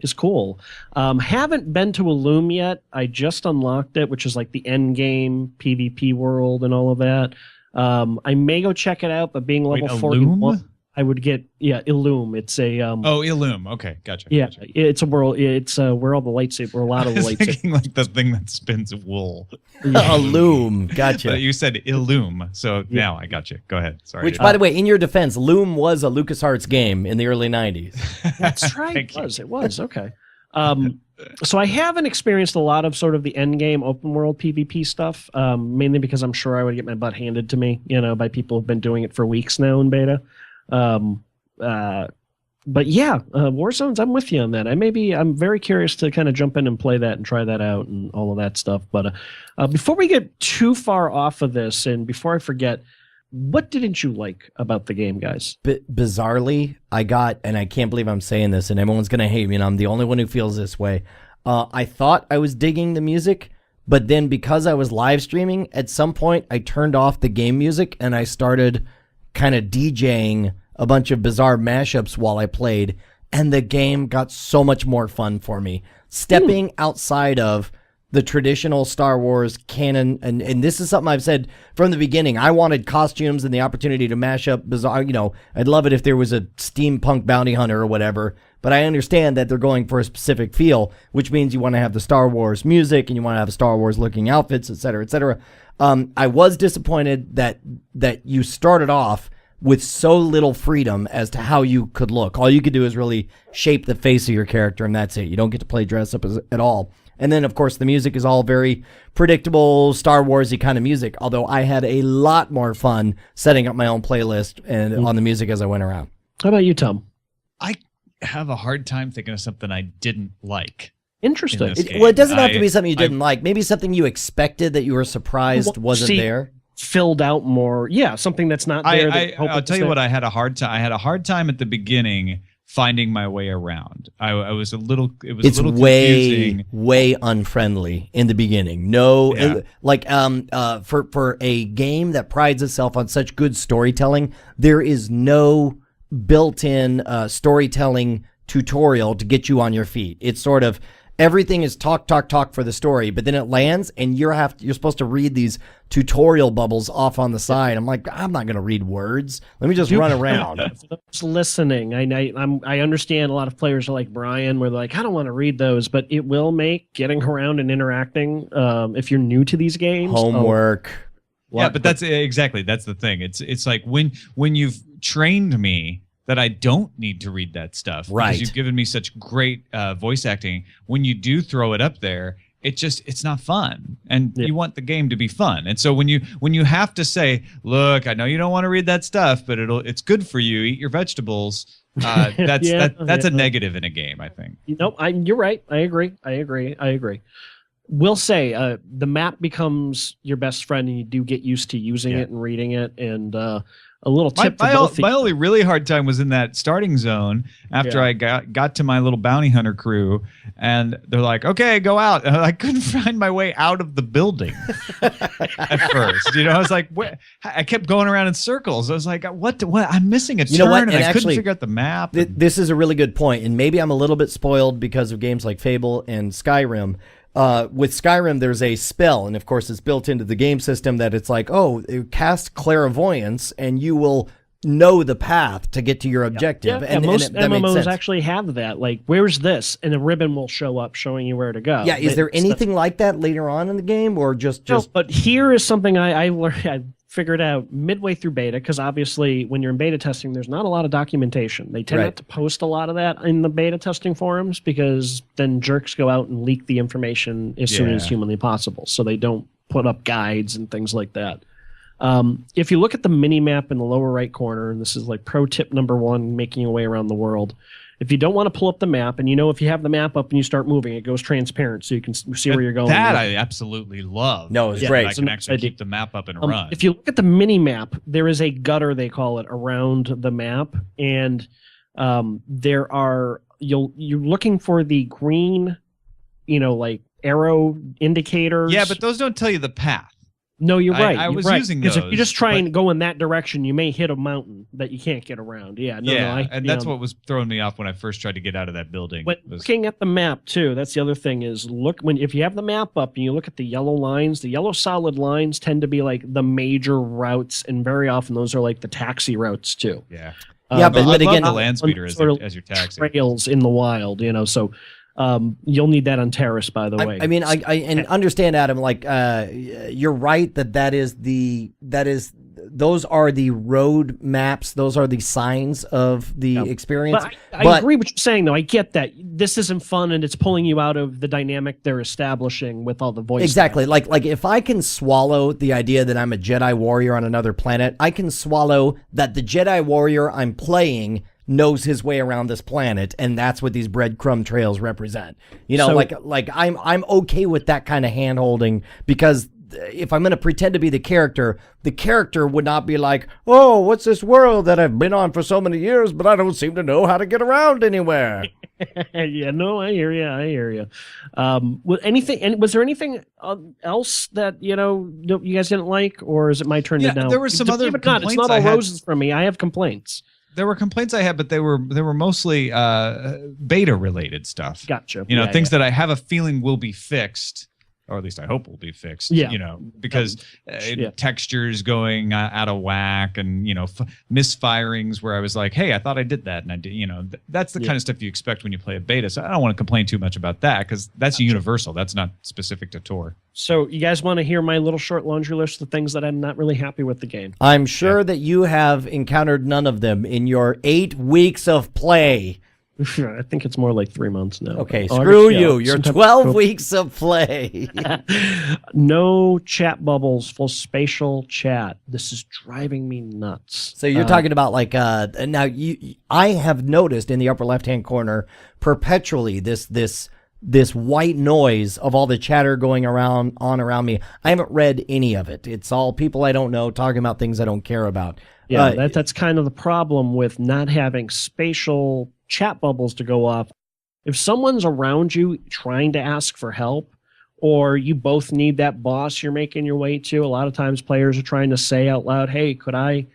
is cool. Haven't been to Illum yet. I just unlocked it, which is like the end game PvP world and all of that. I may go check it out, but being level 41, I would get Illum. It's a Illum. Okay, gotcha. Yeah, gotcha. it's a world. It's where all the lightsabers, where a lot of the lightsabers. Thinking like the thing that spins wool. Illum, gotcha. But you said Illum, so now I got you. Go ahead. Sorry. Which, by the way, in your defense, Loom was a LucasArts game in the early '90s. That's right. It was okay. So I haven't experienced a lot of sort of the end game open world PvP stuff, mainly because I'm sure I would get my butt handed to me, by people who've been doing it for weeks now in beta. But yeah, Warzones, I'm with you on that. I'm very curious to kind of jump in and play that and try that out and all of that stuff. But before we get too far off of this, and before I forget, what didn't you like about the game, guys? Bizarrely, and I can't believe I'm saying this, and everyone's going to hate me, and I'm the only one who feels this way. I thought I was digging the music, but then because I was live streaming, at some point I turned off the game music and I started kind of DJing a bunch of bizarre mashups while I played, and the game got so much more fun for me. Stepping outside of the traditional Star Wars canon, and this is something I've said from the beginning. I wanted costumes and the opportunity to mash up bizarre, I'd love it if there was a steampunk bounty hunter or whatever, but I understand that they're going for a specific feel, which means you want to have the Star Wars music and you want to have Star Wars looking outfits, et cetera, et cetera. I was disappointed that you started off with so little freedom as to how you could look. All you could do is really shape the face of your character, and that's it. You don't get to play dress up at all. And then, of course, the music is all very predictable, Star Wars-y kind of music, although I had a lot more fun setting up my own playlist and on the music as I went around. How about you, Tom? I have a hard time thinking of something I didn't like. Interesting. It doesn't have to be something you didn't like. Maybe something you expected that you were surprised wasn't there. Filled out more. Yeah, something that's not there. I'll tell you what, I had a hard time. I had a hard time at the beginning finding my way around. It was a little confusing. Way unfriendly in the beginning. For a game that prides itself on such good storytelling, there is no built-in storytelling tutorial to get you on your feet. It's sort of everything is talk for the story, but then it lands and you're supposed to read these tutorial bubbles off on the side. I'm like, I'm not going to read words. Let me just run around. Just listening. I understand a lot of players are like Brian, where they're like, I don't want to read those, but it will make getting around and interacting, if you're new to these games. Homework. Yeah, but that's the thing. It's like when you've trained me that I don't need to read that stuff. Right. Because you've given me such great voice acting. When you do throw it up there, it's not fun, and you want the game to be fun. And so when you have to say, look, I know you don't want to read that stuff, but it's good for you, eat your vegetables, that's a negative in a game, I think. You're right. I agree. Will say the map becomes your best friend, and you do get used to using it and reading it. And a little tip my only really hard time was in that starting zone after I got to my little bounty hunter crew, and they're like, okay, go out. And I couldn't find my way out of the building at first. I was like, I kept going around in circles. I was like, what? I'm missing a turn, and I couldn't figure out the map. This is a really good point, and maybe I'm a little bit spoiled because of games like Fable and Skyrim. With Skyrim, there's a spell, and of course it's built into the game system that it's like, cast clairvoyance, and you will know the path to get to your objective. And most MMOs actually have that. Like, where's this? And a ribbon will show up showing you where to go. Yeah, is there anything like that later on in the game, or just? No, but here is something I learned. I figured out midway through beta, because obviously when you're in beta testing, there's not a lot of documentation. They tend not to post a lot of that in the beta testing forums, because then jerks go out and leak the information as soon as humanly possible. So they don't put up guides and things like that. If you look at the mini map in the lower right corner, and this is like pro tip number 1, making your way around the world. If you don't want to pull up the map, and if you have the map up and you start moving, it goes transparent, so you can see where you're going. That I absolutely love. No, it's great. I can actually keep the map up and run. If you look at the mini map, there is a gutter, they call it, around the map, and you're looking for the green, like arrow indicators. Yeah, but those don't tell you the path. No, you're right. I was using those. Because if you just try and go in that direction, you may hit a mountain that you can't get around. And that's what was throwing me off when I first tried to get out of that building. But looking at the map too, that's the other thing is if you have the map up and you look at the yellow lines, the yellow solid lines tend to be like the major routes, and very often those are like the taxi routes too. Yeah. But again, the land speeder as your taxi. Trails in the wild, so. You'll need that on Terrace, by the way. I mean, I understand, Adam. Like, you're right those are the road maps. Those are the signs of the experience. But I agree with what you're saying, though. I get that this isn't fun, and it's pulling you out of the dynamic they're establishing with all the voice. Exactly. Like if I can swallow the idea that I'm a Jedi warrior on another planet, I can swallow that the Jedi warrior I'm playing knows his way around this planet, and that's what these breadcrumb trails represent. I'm okay with that kind of hand-holding, because if I'm going to pretend to be the character would not be like, oh, what's this world that I've been on for so many years, but I don't seem to know how to get around anywhere. I hear you. Was there anything else that you guys didn't like, or is it my turn to now? There were some other complaints. It's not all roses from me. I have complaints. There were complaints I had, but they were mostly beta related stuff. Gotcha. Things that I have a feeling will be fixed, or at least I hope will be fixed. Because textures going out of whack, and misfirings where I was like, hey, I thought I did that, and I did. That's the kind of stuff you expect when you play a beta. So I don't want to complain too much about that, because that's universal. That's not specific to Tor. So you guys want to hear my little short laundry list of things that I'm not really happy with the game? I'm sure that you have encountered none of them in your 8 weeks of play. I think it's more like 3 months now. Okay, screw you. You're 12 weeks of play. No chat bubbles, full spatial chat. This is driving me nuts. So you're talking about like now I have noticed in the upper left-hand corner perpetually this white noise of all the chatter going around me. I haven't read any of it. It's all people I don't know talking about things I don't care about. Yeah, that's kind of the problem with not having spatial chat bubbles to go off. If someone's around you trying to ask for help, or you both need that boss you're making your way to, a lot of times players are trying to say out loud, hey, could I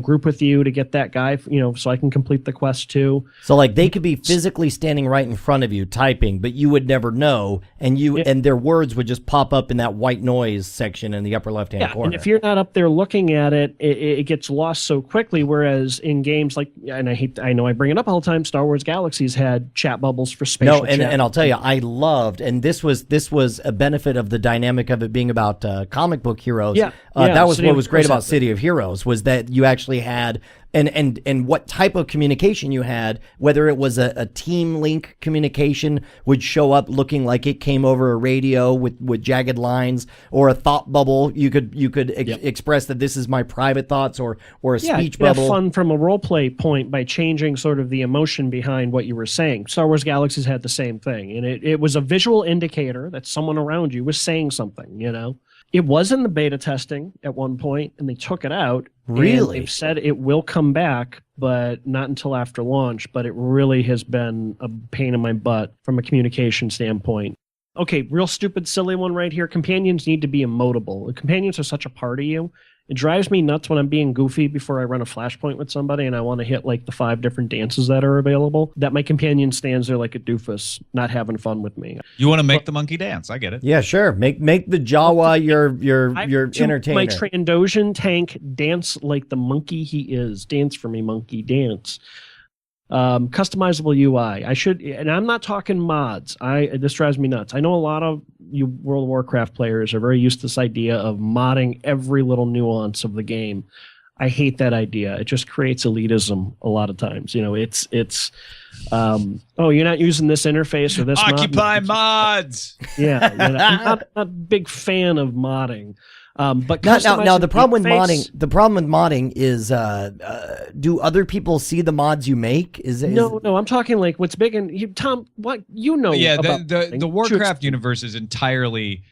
group with you to get that guy, so I can complete the quest too. So like they could be physically standing right in front of you typing, but you would never know, and and their words would just pop up in that white noise section in the upper left-hand corner. And if you're not up there looking at it, it gets lost so quickly, whereas in games like, and I know I bring it up all the time, Star Wars Galaxies had chat bubbles for spatial chat. And I'll tell you, I loved, and this was a benefit of the dynamic of it being about comic book heroes. That was what was great about City of Heroes, was that you actually had and what type of communication you had, whether it was a team link communication would show up looking like it came over a radio with jagged lines, or a thought bubble. You could express that this is my private thoughts, or a speech bubble. Yeah, fun from a role play point by changing sort of the emotion behind what you were saying. Star Wars Galaxies had the same thing, and it was a visual indicator that someone around you was saying something, you know. It was in the beta testing at one point, and they took it out. Really? They've said it will come back, but not until after launch. But it really has been a pain in my butt from a communication standpoint. Okay, real stupid, silly one right here. Companions need to be emotable. Companions are such a part of you. It drives me nuts when I'm being goofy before I run a flashpoint with somebody and I want to hit like the 5 different dances that are available, that my companion stands there like a doofus, not having fun with me. You want to make the monkey dance. I get it. Yeah, sure. Make the Jawa your entertainer. My Trandoshan tank dance like the monkey he is. Dance for me, monkey, dance. Customizable UI. And I'm not talking mods. This drives me nuts. I know a lot of you World of Warcraft players are very used to this idea of modding every little nuance of the game. I hate that idea. It just creates elitism a lot of times. You know, it's oh, you're not using this interface or this Occupy mods. Yeah, I'm not a big fan of modding. But now the problem with modding is do other people see the mods you make? No, I'm talking like what's big and Tom, what you know? Yeah, about the Warcraft universe is entirely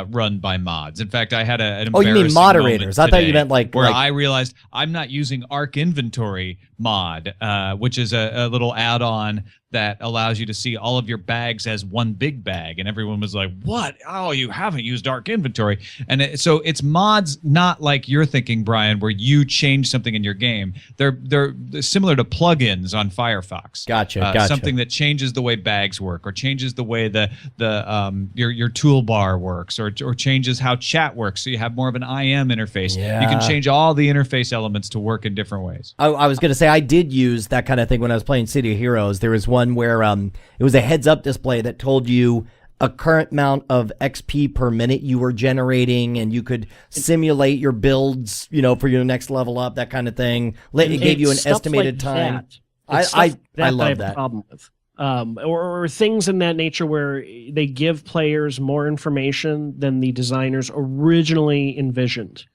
run by mods. In fact, I had an you mean moderators? I thought you meant where I realized I'm not using Arc Inventory mod, which is a little add-on that allows you to see all of your bags as one big bag. And everyone was like, what? Oh, you haven't used Arc Inventory. And so it's mods, not like you're thinking, Brian, where you change something in your game. They're similar to plugins on Firefox. Gotcha. Something that changes the way bags work, or changes the way your toolbar works, or changes how chat works. So you have more of an IM interface. Yeah. You can change all the interface elements to work in different ways. I was going to say, I did use that kind of thing when I was playing City of Heroes. There was one where it was a heads-up display that told you a current amount of XP per minute you were generating, and you could simulate your builds, you know, for your next level up, that kind of thing. It gave you an estimated time. I love that. Problem with. Or things in that nature where they give players more information than the designers originally envisioned.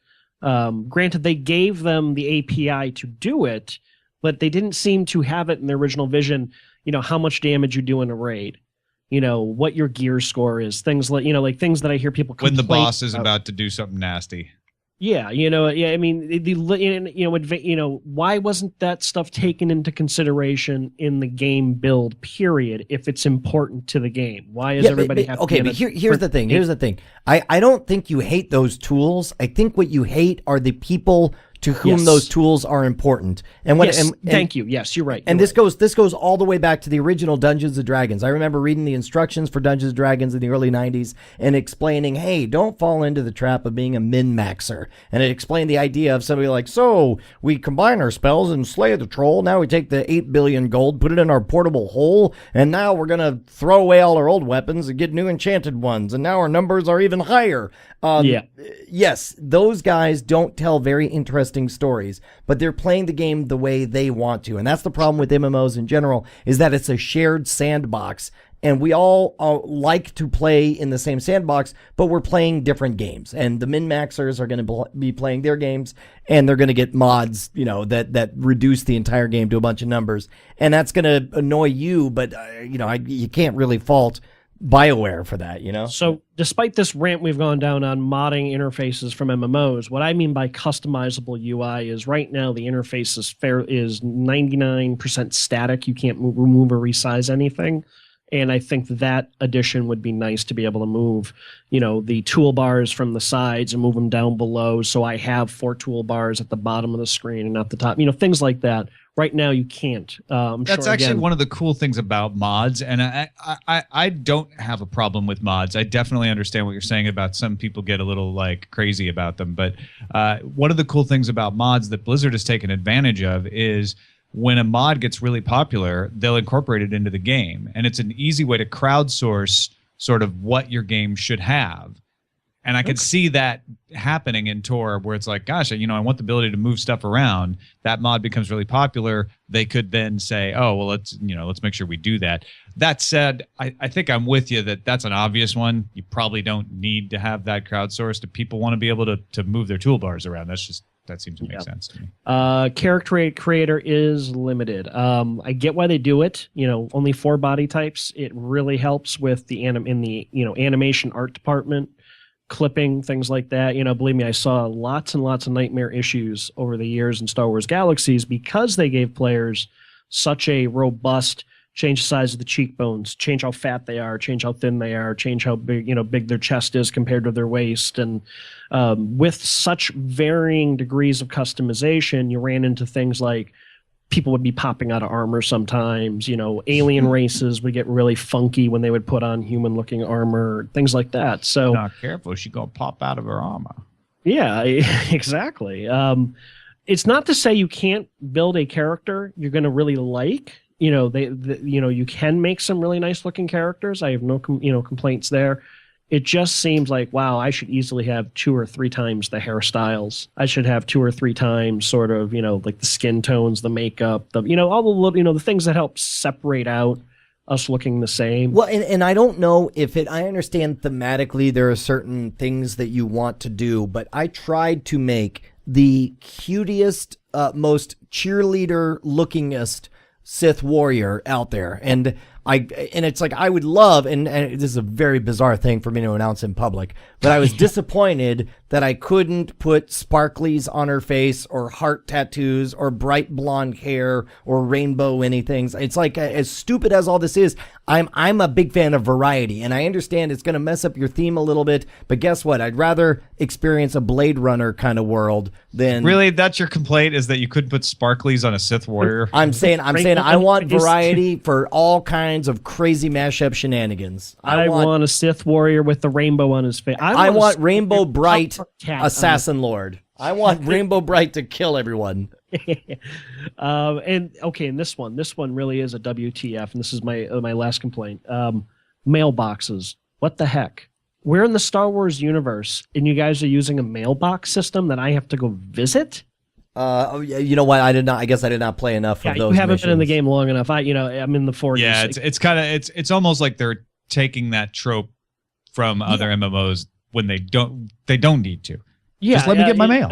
Granted, they gave them the API to do it, but they didn't seem to have it in their original vision. You know, how much damage you do in a raid, you know, what your gear score is, things like, you know, like things that I hear people complain when the boss is about to do something nasty. Yeah, you know, I mean, why wasn't that stuff taken into consideration in the game build period if it's important to the game? Why is everybody have okay, but here's the thing. Here's the thing. I don't think you hate those tools. I think what you hate are the people to whom those tools are important. And when thank you. Yes, you're right. And this goes all the way back to the original Dungeons and Dragons. I remember reading the instructions for Dungeons and Dragons in the early 90s and explaining, hey, don't fall into the trap of being a min-maxer. And it explained the idea of somebody like, so we combine our spells and slay the troll. Now we take the 8 billion gold, put it in our portable hole, and now we're going to throw away all our old weapons and get new enchanted ones. And now our numbers are even higher. Yes, those guys don't tell very interesting stories, but they're playing the game the way they want to. And that's the problem with MMOs in general, is that it's a shared sandbox. And we all like to play in the same sandbox, but we're playing different games. And the min-maxers are going to be playing their games, and they're going to get mods, you know, that reduce the entire game to a bunch of numbers. And that's going to annoy you, but, you can't really fault BioWare for that, you know? So despite this rant we've gone down on modding interfaces from MMOs, what I mean by customizable UI is right now the interface is 99% static. You can't remove or resize anything. And I think that addition would be nice to be able to move, you know, the toolbars from the sides and move them down below. So I have 4 toolbars at the bottom of the screen and not the top, you know, things like that. Right now, you can't. That's actually one of the cool things about mods, and I don't have a problem with mods. I definitely understand what you're saying about some people get a little like crazy about them, but one of the cool things about mods that Blizzard has taken advantage of is when a mod gets really popular, they'll incorporate it into the game, and it's an easy way to crowdsource sort of what your game should have. And I could see that happening in Tor, where it's like, gosh, I want the ability to move stuff around. That mod becomes really popular. They could then say, oh, well, let's make sure we do that. That said, I think I'm with you that that's an obvious one. You probably don't need to have that crowdsourced. If people want to be able to move their toolbars around, that seems to make sense to me. Character creator is limited. I get why they do it. Only 4 body types. It really helps with the animation art department, clipping, things like that. Believe me, I saw lots and lots of nightmare issues over the years in Star Wars Galaxies because they gave players such a robust change the size of the cheekbones, change how fat they are, change how thin they are, change how big their chest is compared to their waist. And with such varying degrees of customization, you ran into things like people would be popping out of armor sometimes. Alien races would get really funky when they would put on human-looking armor, things like that. So, not careful, she's gonna pop out of her armor. Yeah, exactly. It's not to say you can't build a character you're going to really like. You can make some really nice-looking characters. I have no complaints there. It just seems like, wow, I should easily have 2 or 3 times the hairstyles. I should have 2 or 3 times sort of, like the skin tones, the makeup, all the, the things that help separate out us looking the same. Well, and I don't know I understand thematically there are certain things that you want to do, but I tried to make the cutest, most cheerleader lookingest Sith warrior out there. And it's like I would love, and this is a very bizarre thing for me to announce in public, but I was disappointed that I couldn't put sparklies on her face or heart tattoos or bright blonde hair or rainbow anything. It's like, as stupid as all this is, I'm a big fan of variety, and I understand it's going to mess up your theme a little bit, but guess what? I'd rather experience a Blade Runner kind of world than... Really? That's your complaint, is that you couldn't put sparklies on a Sith warrior? I'm saying I want variety for all kinds of crazy mashup shenanigans. I want a Sith warrior with the rainbow on his face. I want Rainbow Bright Assassin Lord. I want Rainbow Bright to kill everyone. And this one really is a WTF, and this is my last complaint. Mailboxes. What the heck? We're in the Star Wars universe, and you guys are using a mailbox system that I have to go visit? You know what? I guess I did not play enough of those. You haven't missions. Been in the game long enough. I'm in the 40s. Yeah, it's kind of it's almost like they're taking that trope from other MMOs when they don't need to. Yeah, just let me get my mail.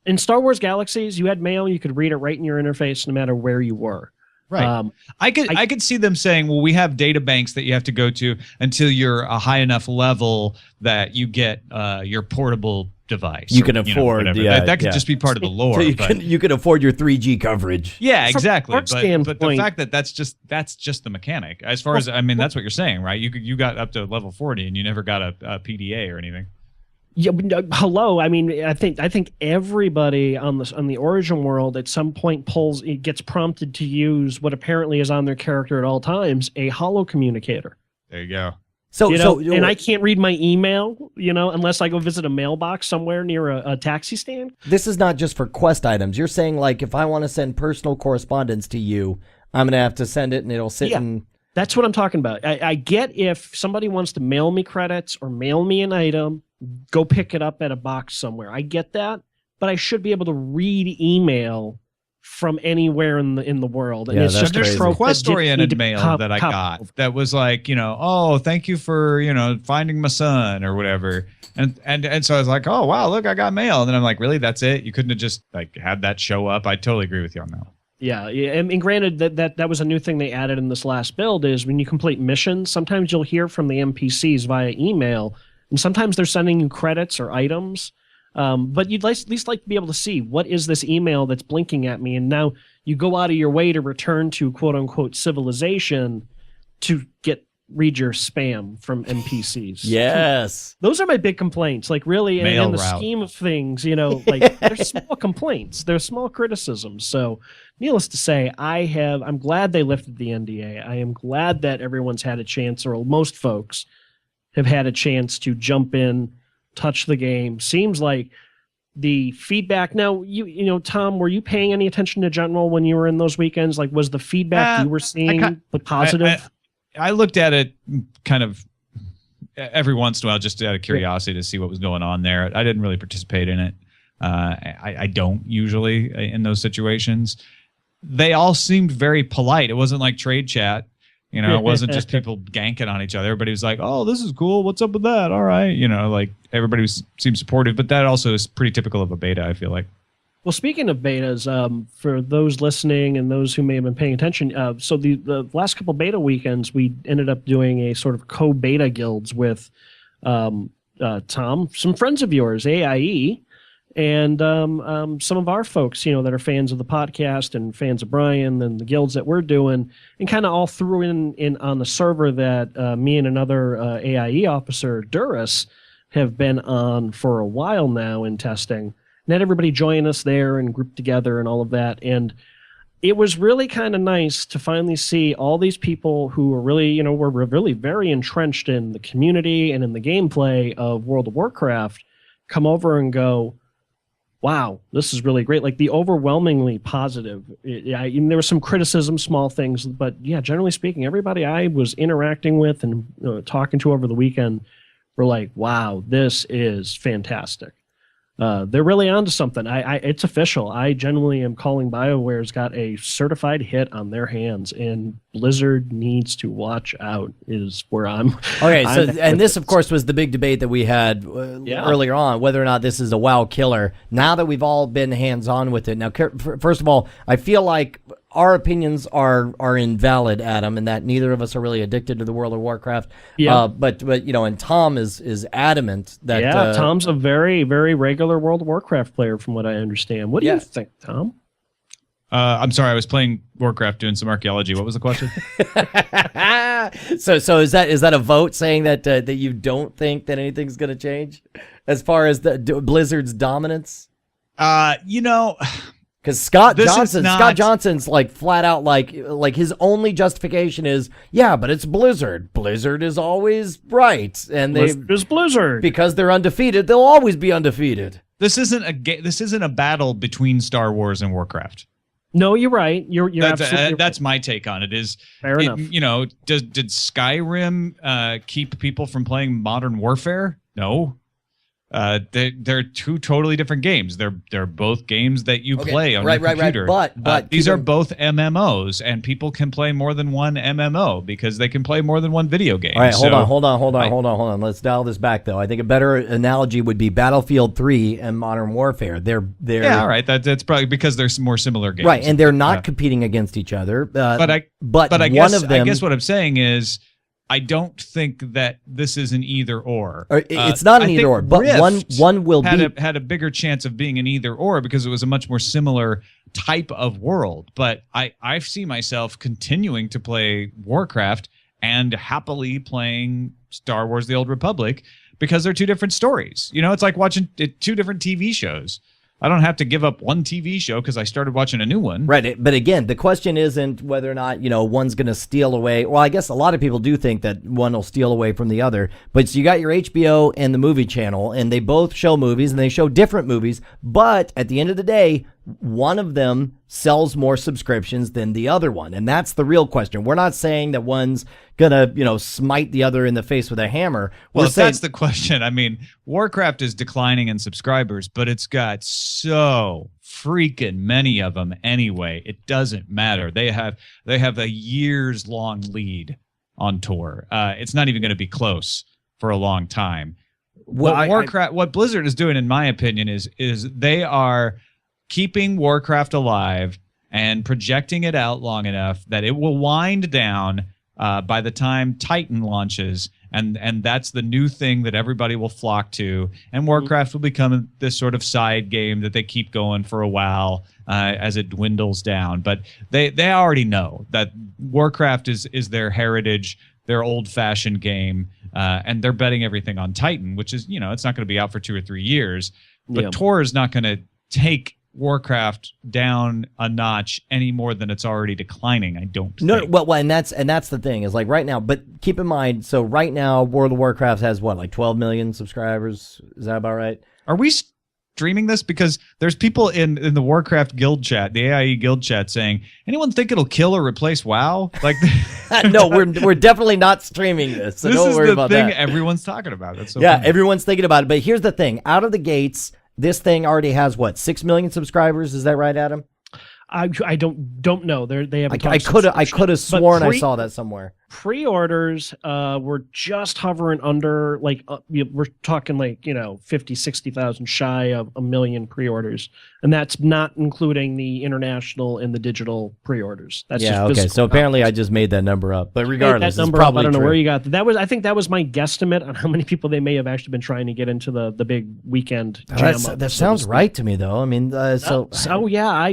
In Star Wars Galaxies, you had mail. You could read it right in your interface, no matter where you were. Right. I could see them saying, well, we have data banks that you have to go to until you're a high enough level that you get your portable device. You can afford. That could just be part of the lore. So you can afford your 3G coverage. Yeah, exactly. But the fact that that's just the mechanic. As far as that's what you're saying, right? You got up to level 40 and you never got a PDA or anything. Yeah, hello. I think everybody on the Origin world at some point gets prompted to use what apparently is on their character at all times, a holo communicator. There you go. And I can't read my email, unless I go visit a mailbox somewhere near a taxi stand. This is not just for quest items. You're saying, like, if I want to send personal correspondence to you, I'm going to have to send it and it'll sit in... That's what I'm talking about. I get if somebody wants to mail me credits or mail me an item, go pick it up at a box somewhere. I get that, but I should be able to read email from anywhere in the world. And it's just a quest-oriented mail that I got that was like, oh, thank you for, finding my son or whatever. And so I was like, oh, wow, look, I got mail. And then I'm like, really? That's it? You couldn't have just like had that show up? I totally agree with you on that. Yeah, and granted that was a new thing they added in this last build is when you complete missions, sometimes you'll hear from the NPCs via email, and sometimes they're sending you credits or items, but you'd at least like to be able to see what is this email that's blinking at me, and now you go out of your way to return to quote-unquote civilization to read your spam from NPCs. Yes. Those are my big complaints. Like, really, in the scheme of things, like, they're small complaints. They're small criticisms. So, needless to say, I'm glad they lifted the NDA. I am glad that everyone's had a chance, or most folks have had a chance to jump in, touch the game. Seems like the feedback. Now, Tom, were you paying any attention to General when you were in those weekends? Like, was the feedback you were seeing positive? I looked at it kind of every once in a while, just out of curiosity to see what was going on there. I didn't really participate in it. I don't usually in those situations. They all seemed very polite. It wasn't like trade chat. You know, it wasn't just people ganking on each other. Everybody was like, "Oh, this is cool. What's up with that? All right." You know, like everybody seemed supportive. But that also is pretty typical of a beta, I feel like. Well, speaking of betas, for those listening and those who may have been paying attention, so the last couple beta weekends, we ended up doing a sort of co-beta guilds with Tom, some friends of yours, AIE, and some of our folks, you know, that are fans of the podcast and fans of Brian and the guilds that we're doing, and kind of all threw in on the server that me and another AIE officer, Duras, have been on for a while now in testing. And had everybody join us there and group together and all of that. And it was really kind of nice to finally see all these people who were really, you know, were really very entrenched in the community and in the gameplay of World of Warcraft come over and go, wow, this is really great. Like the overwhelmingly positive. There was some criticism, small things, but yeah, generally speaking, everybody I was interacting with and talking to over the weekend were like, wow, this is fantastic. They're really onto something. It's official. I genuinely am calling BioWare's got a certified hit on their hands, and Blizzard needs to watch out. Is where I'm. Okay, and this, of course, was the big debate that we had earlier on, whether or not this is a WoW killer. Now that we've all been hands-on with it, now first of all, I feel like our opinions are invalid, Adam, and that neither of us are really addicted to the World of Warcraft. Yeah. But you know, and Tom is adamant that Tom's a very, very regular World of Warcraft player, from what I understand. What do you think, Tom? I'm sorry, I was playing Warcraft doing some archaeology. What was the question? So is that a vote saying that you don't think that anything's going to change as far as the Blizzard's dominance? You know. Because Scott Johnson's like flat out like his only justification is, yeah, but it's Blizzard. Blizzard is always right, and it's Blizzard because they're undefeated. They'll always be undefeated. This isn't a battle between Star Wars and Warcraft. No, you're right. You're absolutely. That's my take on it. Fair enough. You know, did Skyrim keep people from playing Modern Warfare? No. They're two totally different games. They're both games that you play on your computer. Right. But these are both MMOs, and people can play more than one MMO because they can play more than one video game. All right, hold on. Let's dial this back, though. I think a better analogy would be Battlefield 3 and Modern Warfare. They're all right. That's probably because they're more similar games, right? And they're not competing against each other. But I guess what I'm saying is, I don't think that this is an either or. It's not an either or, but one will had a bigger chance of being an either or because it was a much more similar type of world. But I see myself continuing to play Warcraft and happily playing Star Wars: The Old Republic because they're two different stories. You know, it's like watching two different TV shows. I don't have to give up one TV show because I started watching a new one. Right, but again, the question isn't whether or not, you know, one's going to steal away. Well, I guess a lot of people do think that one will steal away from the other. But so you got your HBO and the movie channel, and they both show movies, and they show different movies. But at the end of the day, one of them sells more subscriptions than the other one. And that's the real question. We're not saying that one's going to, you know, smite the other in the face with a hammer. Well, if that's the question. I mean, Warcraft is declining in subscribers, but it's got so freaking many of them anyway. It doesn't matter. They have a years-long lead on Tor. It's not even going to be close for a long time. What Blizzard is doing, in my opinion, is they are keeping Warcraft alive and projecting it out long enough that it will wind down by the time Titan launches, and that's the new thing that everybody will flock to, and Warcraft will become this sort of side game that they keep going for a while as it dwindles down. But they already know that Warcraft is their heritage, their old-fashioned game, and they're betting everything on Titan, which is, you know, it's not going to be out for 2 or 3 years, but Tor is not going to take Warcraft down a notch any more than it's already declining. I don't think. Well, and that's the thing is, like, right now. But keep in mind, so right now, World of Warcraft has what, like 12 million subscribers? Is that about right? Are we streaming this? Because there's people in the Warcraft guild chat, the AIE guild chat, saying, anyone think it'll kill or replace WoW? Like, no, we're definitely not streaming this. So this don't is worry the about thing that. everyone's talking about. That's so yeah, funny. everyone's thinking about it. But here's the thing: out of the gates, this thing already has what, 6 million subscribers? Is that right, Adam? I don't know. They have. I could have sworn I saw that somewhere. Pre-orders were just hovering under, like, we're talking like 50, 60,000 shy of a million pre-orders, and that's not including the international and the digital pre-orders. That's yeah, just okay. So apparently I just made that number up, but regardless, that number it's probably up, I don't know true. where you got that. I think that was my guestimate on how many people they may have actually been trying to get into the big weekend jam up. That sounds right to me, though. I mean, so yeah, I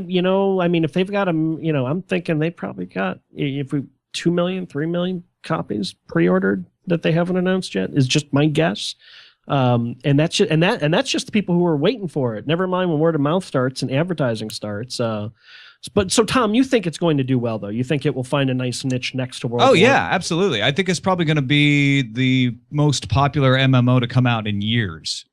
mean, if they've got them, I'm thinking they probably got, if we 2 million, 3 million copies pre-ordered that they haven't announced yet, is just my guess. And that's just, and that's just the people who are waiting for it. Never mind when word of mouth starts and advertising starts. But so Tom, you think it's going to do well, though? You think it will find a nice niche next to World War? Oh yeah, absolutely. I think it's probably going to be the most popular MMO to come out in years,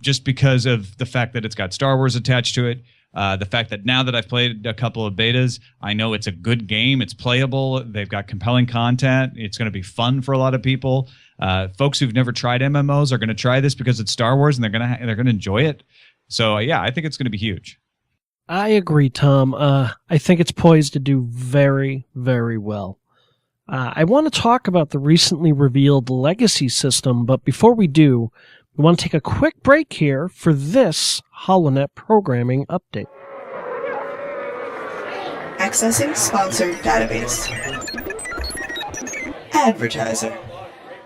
just because of the fact that it's got Star Wars attached to it. The fact that now that I've played a couple of betas, I know it's a good game. It's playable. They've got compelling content. It's going to be fun for a lot of people. Folks who've never tried MMOs are going to try this because it's Star Wars, and they're going to enjoy it. So yeah, I think it's going to be huge. I agree, Tom. I think it's poised to do very, very well. I want to talk about the recently revealed Legacy system, but before we do, we want to take a quick break here for this HoloNet programming update. Accessing sponsored database. Advertiser.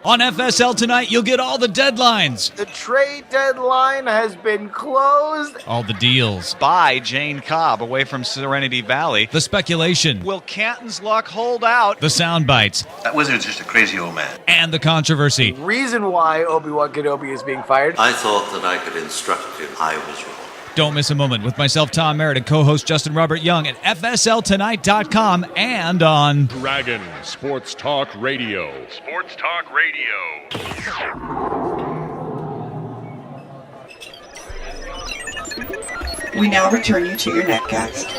On FSL tonight, you'll get all the deadlines. The trade deadline has been closed. All the deals. Buy Jane Cobb away from Serenity Valley. The speculation. Will Canton's luck hold out? The sound bites. That wizard's just a crazy old man. And the controversy. Reason why Obi-Wan Kenobi is being fired. I thought that I could instruct him. I was wrong. Don't miss a moment with myself, Tom Merritt, and co-host Justin Robert Young at FSLTonight.com and on Dragon Sports Talk Radio. Sports Talk Radio. We now return you to your netcast.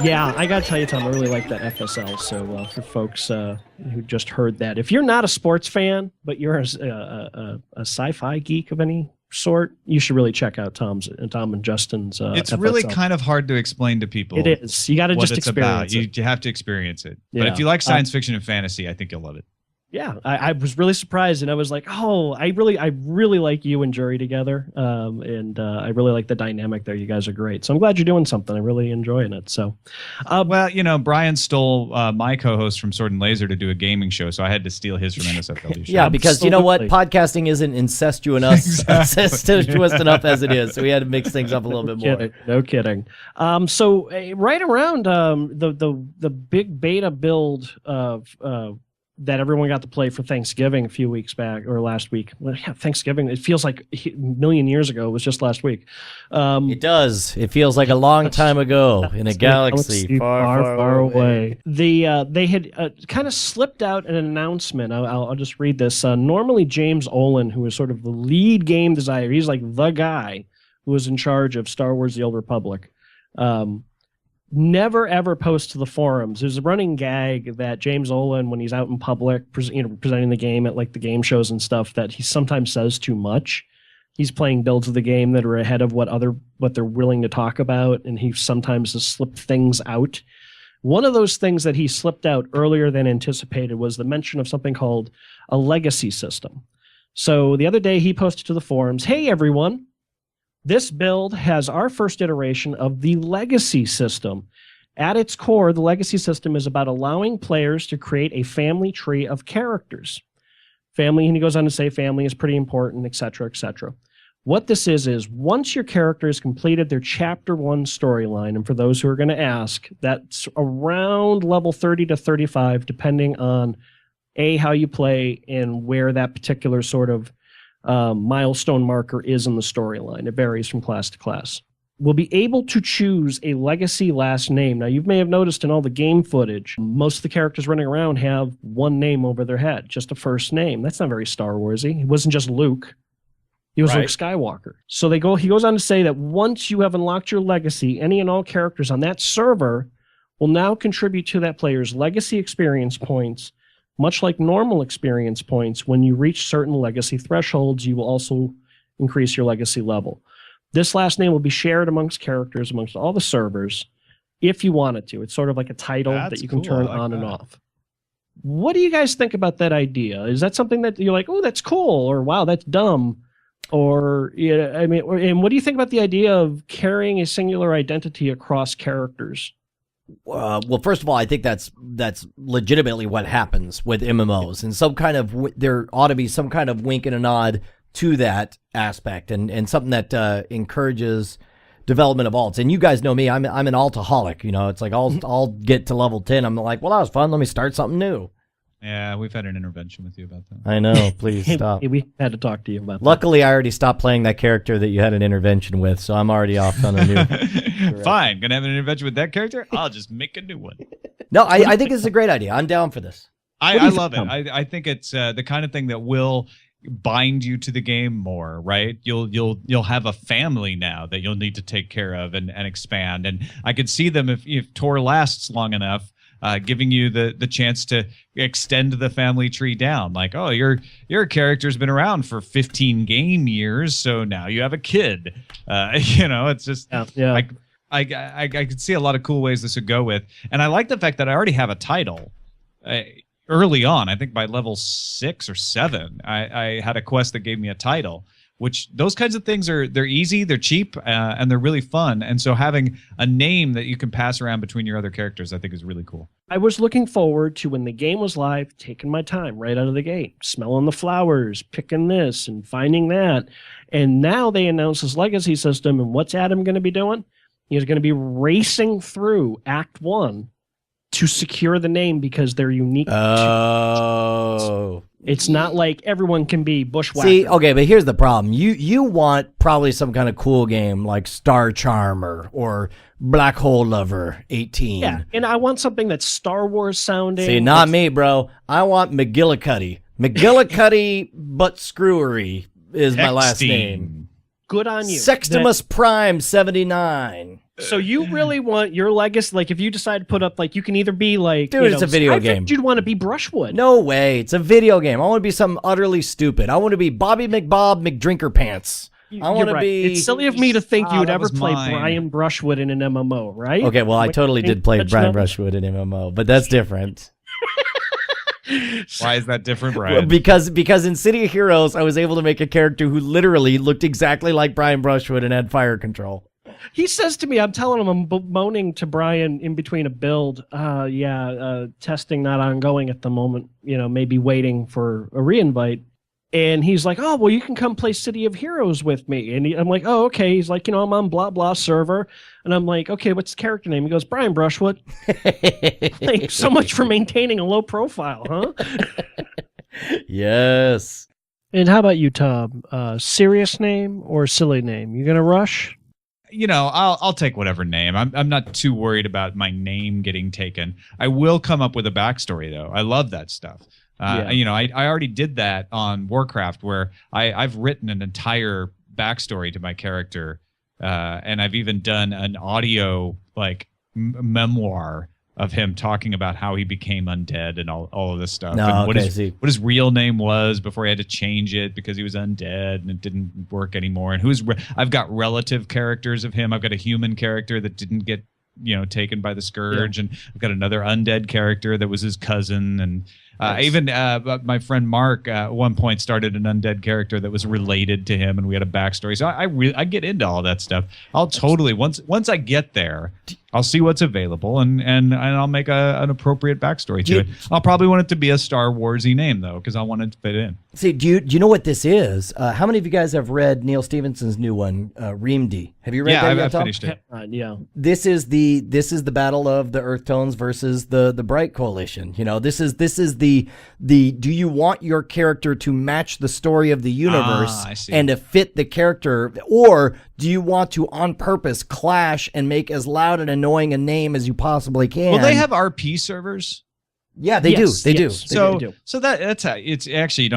Yeah, I gotta tell you, Tom, I really like that FSL. So for folks who just heard that, if you're not a sports fan, but you're a sci-fi geek of any sort, you should really check out Tom and Justin's it's FSL. really kind of hard to explain to people. It is. You got to just experience it. You have to experience it. Yeah. But if you like science fiction and fantasy, I think you'll love it. Yeah, I was really surprised, and I was like, oh, I really like you and Jury together, and I really like the dynamic there. You guys are great, so I'm glad you're doing something. I'm really enjoying it. So, well, Brian stole my co-host from Sword and Laser to do a gaming show, so I had to steal his from NSFW. Yeah, because you know what? Podcasting isn't incestuous enough as it is, so we had to mix things up a little bit more. No kidding. So right around the big beta build of that everyone got to play for Thanksgiving a few weeks back, or last week. Well, yeah, Thanksgiving, it feels like a million years ago. It was just last week. It does. It feels like a long time ago in a galaxy far away. They had kind of slipped out an announcement. I'll just read this. Normally, James Olin, who is sort of the lead game designer, he's like the guy who was in charge of Star Wars: The Old Republic. Never ever posts to the forums. There's a running gag that James Olin, when he's out in public, presenting the game at like the game shows and stuff, that he sometimes says too much. He's playing builds of the game that are ahead of what they're willing to talk about, and he sometimes has slipped things out. One of those things that he slipped out earlier than anticipated was the mention of something called a legacy system. So the other day he posted to the forums, "Hey everyone, this build has our first iteration of the legacy system. At its core, the legacy system is about allowing players to create a family tree of characters. Family," and he goes on to say family is pretty important, etc., etc. What this is once your character has completed their Chapter 1 storyline, and for those who are going to ask, that's around level 30 to 35, depending on, how you play and where that particular sort of milestone marker is in the storyline. It varies from class to class. Will be able to choose a legacy last name. Now, you may have noticed in all the game footage, most of the characters running around have one name over their head, just a first name. That's not very Star Warsy. It wasn't just Luke. He was Right. Luke Skywalker. So he goes on to say that once you have unlocked your legacy, any and all characters on that server will now contribute to that player's legacy experience points, much like normal experience points. When you reach certain legacy thresholds, you will also increase your legacy level. This last name will be shared amongst characters amongst all the servers if you wanted to. It's sort of like a title That's that you can cool. turn I like on and that. off. What do you guys think about that idea? Is that something that you're like, oh, that's cool, or wow, that's dumb? Or, yeah, I mean, and what do you think about the idea of carrying a singular identity across characters? Well, first of all, I think that's legitimately what happens with MMOs, and some kind of there ought to be some kind of wink and a nod to that aspect, and something that encourages development of alts. And you guys know me; I'm an altaholic. You know, it's like I'll get to level 10. I'm like, well, that was fun. Let me start something new. Yeah, we've had an intervention with you about that. I know. Please stop. We had to talk to you about that. Luckily, I already stopped playing that character that you had an intervention with, so I'm already off on a new. Fine, gonna have an intervention with that character. I'll just make a new one. No, I think it's a great idea. I'm down for this. I love it. I think it's the kind of thing that will bind you to the game more, right? You'll have a family now that you'll need to take care of and expand. And I could see them if Tor lasts long enough, giving you the chance to extend the family tree down. Like, oh, your character's been around for 15 game years, so now you have a kid. It's just yeah. I could see a lot of cool ways this would go with, and I like the fact that I already have a title. Early on, I think by level 6 or 7, I had a quest that gave me a title. Which those kinds of things they're easy, they're cheap, and they're really fun. And so having a name that you can pass around between your other characters, I think is really cool. I was looking forward to when the game was live, taking my time right out of the gate, smelling the flowers, picking this and finding that. And now they announced this legacy system, and what's Adam going to be doing? He's going to be racing through Act 1 to secure the name because they're unique. Oh. It's not like everyone can be Bushwhacker. See, okay, but here's the problem. You want probably some kind of cool game like Star Charmer or Black Hole Lover 18. Yeah, and I want something that's Star Wars sounding. See, not me, bro. I want McGillicuddy. McGillicuddy but Screwery is my last name. Good on you. Sextimus Prime 79. So you really want your legacy, like if you decide to put up, like you can either be like, dude, it's a video game. You'd want to be Brushwood. No way. It's a video game. I want to be something utterly stupid. I want to be Bobby McBob McDrinkerpants. I want to be. It's silly of me to think you would ever play mine. Brian Brushwood in an MMO, right? Okay, well, I totally did play Brian Brushwood in MMO, but that's different. Why is that different, Brian? Because in City of Heroes, I was able to make a character who literally looked exactly like Brian Brushwood and had fire control. He says to me, I'm telling him, I'm moaning to Brian in between a build. Testing not ongoing at the moment. Maybe waiting for a reinvite. And he's like, oh, well, you can come play City of Heroes with me. And I'm like, oh, okay. He's like, I'm on blah, blah server. And I'm like, okay, what's the character name? He goes, Brian Brushwood. Like, so much for maintaining a low profile, huh? Yes. And how about you, Tom? Serious name or silly name? You going to rush? I'll take whatever name. I'm not too worried about my name getting taken. I will come up with a backstory, though. I love that stuff. I already did that on Warcraft, where I've written an entire backstory to my character, and I've even done an audio memoir of him talking about how he became undead and all of this stuff. And what his real name was before he had to change it because he was undead and it didn't work anymore. And I've got relative characters of him. I've got a human character that didn't get taken by the scourge, and I've got another undead character that was his cousin, and even my friend Mark at one point started an undead character that was related to him, and we had a backstory. So I get into all that stuff. I'll totally once I get there, I'll see what's available, and I'll make an appropriate backstory to it. I'll probably want it to be a Star Warsy name though, because I want it to fit in. See, do you know what this is? How many of you guys have read Neil Stephenson's new one, Reamd? Have you read that yet, I've Tom? finished it. Yeah. This is the battle of the Earth Tones versus the Bright Coalition. This is the do you want your character to match the story of the universe and to fit the character, or do you want to on purpose clash and make as loud and annoying a name as you possibly can? Will they have RP servers? Yeah, they Yes, do. They yes. do. So that's how it's actually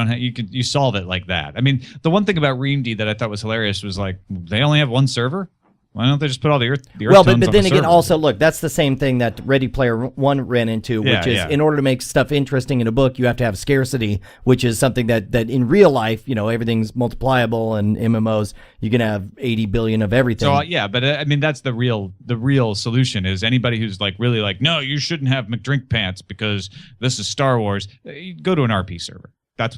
you solve it like that. I mean, the one thing about ReamD that I thought was hilarious was like they only have one server. Why don't they just put all the Earth Well, tones but on then the again, server? also look, that's the same thing that Ready Player One ran into, which is in order to make stuff interesting in a book, you have to have scarcity, which is something that in real life, everything's multipliable, and MMOs you can have 80 billion of everything. So but I mean that's the real solution is anybody who's like really like no, you shouldn't have McDrink pants because this is Star Wars. You go to an RP server. That's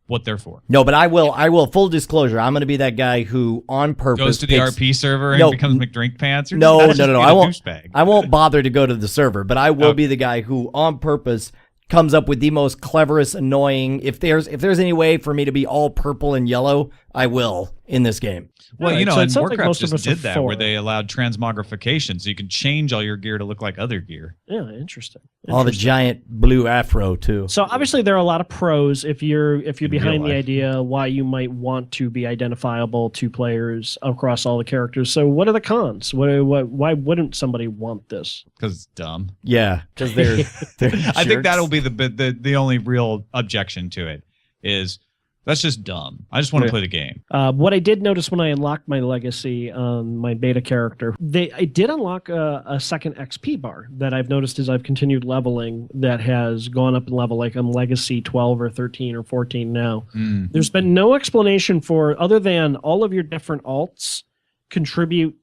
what they're for. No, but I will. Full disclosure, I'm going to be that guy who on purpose Goes to the RP server and becomes McDrink pants. Or no. Douchebag. I won't bother to go to the server, but I will be the guy who on purpose comes up with the most cleverest, annoying. If there's any way for me to be all purple and yellow, I will in this game. Well, Right, and so Warcraft just did that, for where they allowed transmogrification, so you can change all your gear to look like other gear. Yeah, interesting. All the giant blue afro too. So obviously there are a lot of pros if you're behind the life. idea why you might want to be identifiable to players across all the characters. So what are the cons? Why wouldn't somebody want this? Because it's dumb. Yeah, because they're I think jerks. that'll be the only real objection to it is that's just dumb. I just want to play the game. What I did notice when I unlocked my legacy on my beta character, I did unlock a second XP bar that I've noticed as I've continued leveling that has gone up in level. Like I'm legacy 12 or 13 or 14 now. There's been no explanation for other than all of your different alts contribute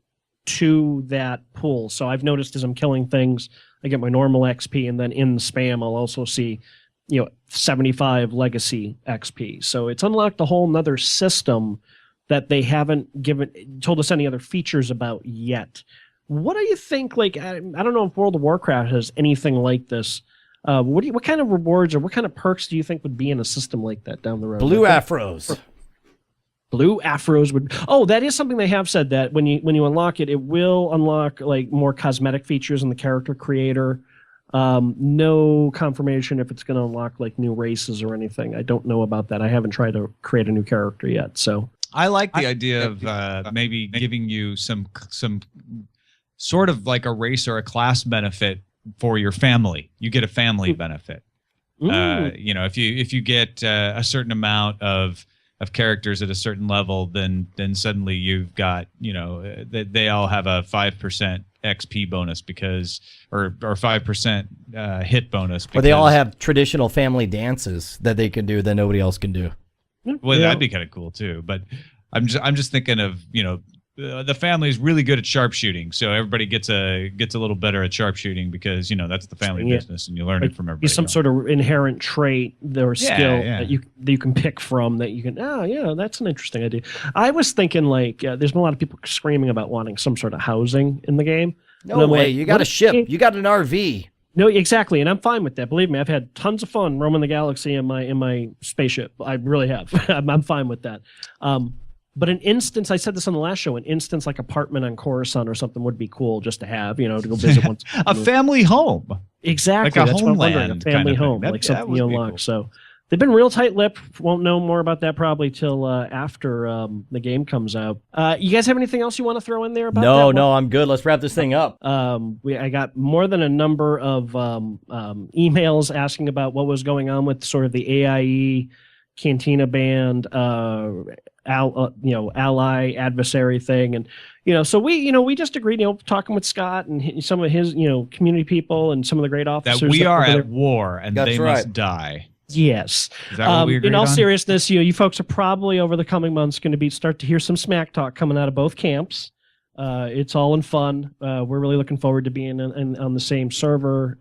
to that pool. So I've noticed as I'm killing things, I get my normal XP, and then in the spam, I'll also see 75 legacy XP. So it's unlocked a whole nother system that they haven't told us any other features about yet. What do you think? Like, I don't know if World of Warcraft has anything like this. What kind of rewards or what kind of perks do you think would be in a system like that down the road? blue afros. Blue afros would. Oh, that is something they have said that when you unlock it, it will unlock like more cosmetic features in the character creator. No confirmation if it's going to unlock like new races or anything. I don't know about that. I haven't tried to create a new character yet. So I like the idea of maybe giving you some sort of like a race or a class benefit for your family. You get a family benefit. If you get a certain amount of characters at a certain level, then suddenly you've got they all have a 5% XP bonus or 5% hit bonus. Or they all have traditional family dances that they can do that nobody else can do. Well, that'd be kind of cool too. But I'm just thinking of the family is really good at sharpshooting, so everybody gets a little better at sharpshooting because that's the family business, and you learn it from everybody. Some sort of inherent trait or skill yeah. that you can pick from that you can. Oh, yeah, that's an interesting idea. I was thinking like there's been a lot of people screaming about wanting some sort of housing in the game. No way, you got a ship, you got an RV. No, exactly, and I'm fine with that. Believe me, I've had tons of fun roaming the galaxy in my spaceship. I really have. I'm fine with that. But an instance, I said this on the last show, an instance like apartment on Coruscant or something would be cool just to have, to go visit once. A family home. Exactly. Like a That's what I'm wondering. homeland A family kind of home, thing. like That something would you be unlock. cool. So they've been real tight-lipped. Won't know more about that probably till after the game comes out. You guys have anything else you want to throw in there about that? No, I'm good. Let's wrap this thing up. I got more than a number of emails asking about what was going on with sort of the AIE Cantina band, ally adversary thing, and so we just agreed, talking with Scott and some of his community people and some of the great officers That we are at war and That's they right. must die. Yes. Is that what we agreed in all on? seriousness, you folks are probably over the coming months going to start to hear some smack talk coming out of both camps. It's all in fun. We're really looking forward to being on the same server,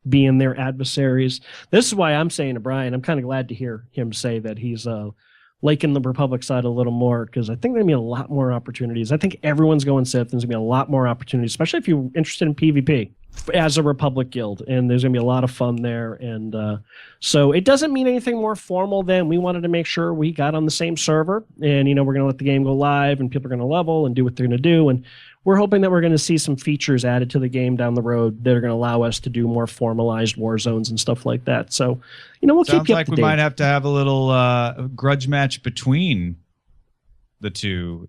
being their adversaries. This is why I'm saying to Brian, I'm kind of glad to hear him say that he's liking the Republic side a little more, because I think there's going to be a lot more opportunities. I think everyone's going Sith. There's going to be a lot more opportunities, especially if you're interested in PvP as a Republic guild, and there's going to be a lot of fun there. And so it doesn't mean anything more formal than we wanted to make sure we got on the same server, and we're going to let the game go live, and people are going to level and do what they're going to do, and we're hoping that we're going to see some features added to the game down the road that are going to allow us to do more formalized war zones and stuff like that. So, we'll Sounds keep you like up to we date. might have to have a little grudge match between the two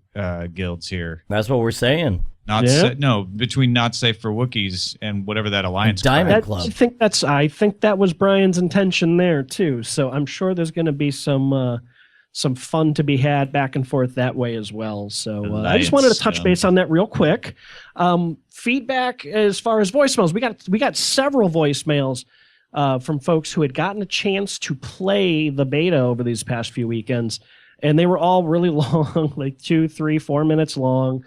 guilds here. That's what we're saying. Between Not Safe for Wookiees and whatever that alliance Diamond Club. I think that was Brian's intention there too. So I'm sure there's going to be some fun to be had back and forth that way as well. So I just wanted to touch base on that real quick. Feedback as far as voicemails, we got several voicemails from folks who had gotten a chance to play the beta over these past few weekends, and they were all really long, like 2, 3, 4 minutes long.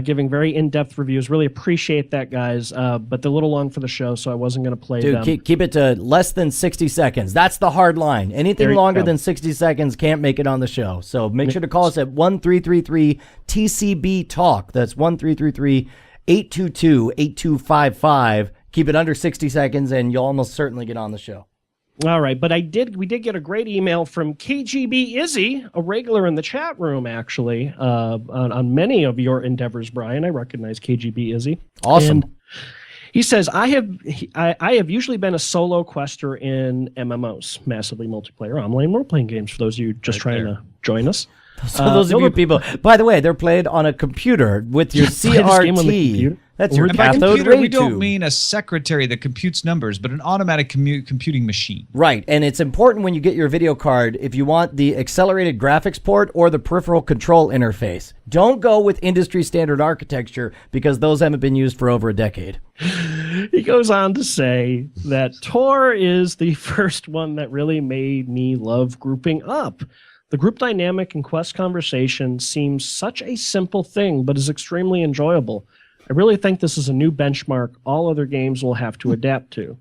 Giving very in-depth reviews. Really appreciate that, guys. But they're a little long for the show, so I wasn't going to play them. Keep it to less than 60 seconds. That's the hard line. Anything longer than 60 seconds can't make it on the show. So make sure to call us at 1-333-TCB-TALK. That's 1-333-822-8255. Keep it under 60 seconds, and you'll almost certainly get on the show. All right, but we did get a great email from KGB Izzy, a regular in the chat room, actually, on many of your endeavors, Brian. I recognize KGB Izzy. Awesome. And he says, I have usually been a solo quester in MMOs, massively multiplayer online role-playing games, for those of you just trying to join us. So those of you people, by the way, they're played on a computer with your CRT. That's your cathode computer, ray we don't tube. mean a secretary that computes numbers, but an automatic computing machine. Right, and it's important when you get your video card if you want the accelerated graphics port or the peripheral control interface. Don't go with industry standard architecture because those haven't been used for over a decade. He goes on to say that Tor is the first one that really made me love grouping up. The group dynamic and quest conversation seems such a simple thing, but is extremely enjoyable. I really think this is a new benchmark all other games will have to adapt to.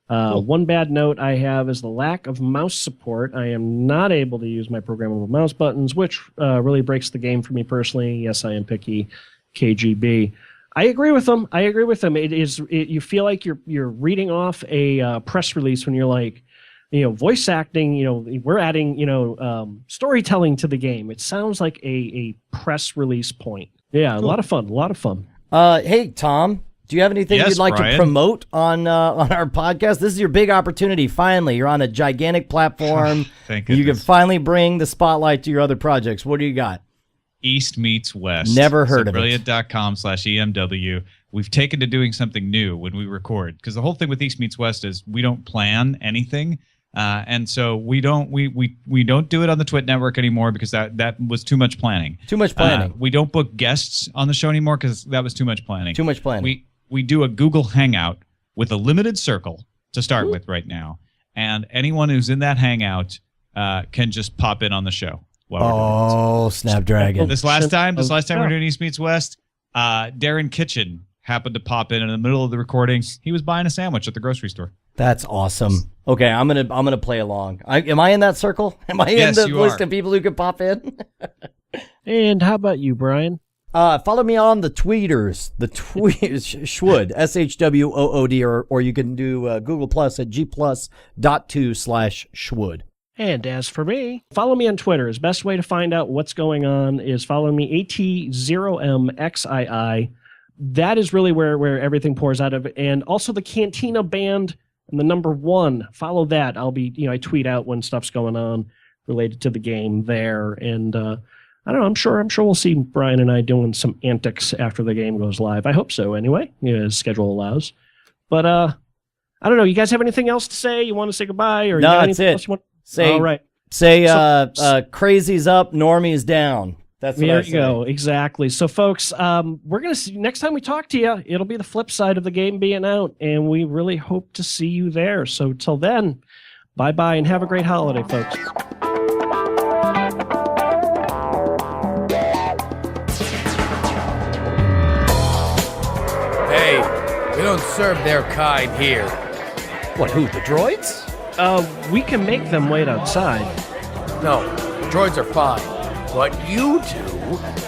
One bad note I have is the lack of mouse support. I am not able to use my programmable mouse buttons, which really breaks the game for me personally. Yes, I am picky, KGB. I agree with them. You feel like you're reading off a press release when you're like, voice acting, we're adding, storytelling to the game. It sounds like a press release point. Yeah, cool. A lot of fun. Hey, Tom, do you have anything you'd like to promote on our podcast? This is your big opportunity. Finally, you're on a gigantic platform. Thank goodness. You can finally bring the spotlight to your other projects. What do you got? East Meets West. Never heard of it. Brilliant.com/EMW. We've taken to doing something new when we record, because the whole thing with East Meets West is we don't plan anything. And so we don't do it on the Twit network anymore because that was too much planning. We don't book guests on the show anymore because that was too much planning. We do a Google Hangout with a limited circle to start with right now, and anyone who's in that Hangout can just pop in on the show. Snapdragon! This last time we're doing East Meets West, Darren Kitchen happened to pop in the middle of the recording. He was buying a sandwich at the grocery store. That's awesome. Okay, I'm gonna play along. Am I in that circle? Am I in the list of people who can pop in? And how about you, Brian? Follow me on the tweeters. The Shwood, SHWOOD, or you can do Google Plus at G+.2/Shwood. And as for me, follow me on Twitter. The best way to find out what's going on is follow me AT0MXII. That is really where everything pours out of. And also the Cantina band and the number 1. Follow that. I'll be, I tweet out when stuff's going on related to the game there. And I don't know. I'm sure we'll see Brian and I doing some antics after the game goes live. I hope so. Anyway, as schedule allows. But I don't know. You guys have anything else to say? You want to say goodbye, or no? That's it. All right. Say crazy's up, normie's down. That's what there you go. Exactly. So, folks, we're going to see next time we talk to you, it'll be the flip side of the game being out, and we really hope to see you there. So, till then, bye-bye, and have a great holiday, folks. Hey, we don't serve their kind here. What, who, the droids? We can make them wait outside. No, the droids are fine. But you two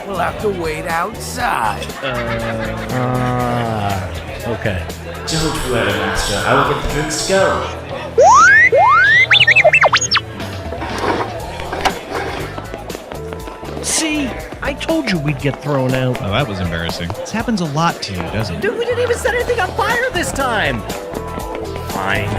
will have to wait outside. Okay. Don't worry, Master. I will get the drinks going. See, I told you we'd get thrown out. Oh, that was embarrassing. This happens a lot to you, doesn't it? Dude, we didn't even set anything on fire this time. Fine.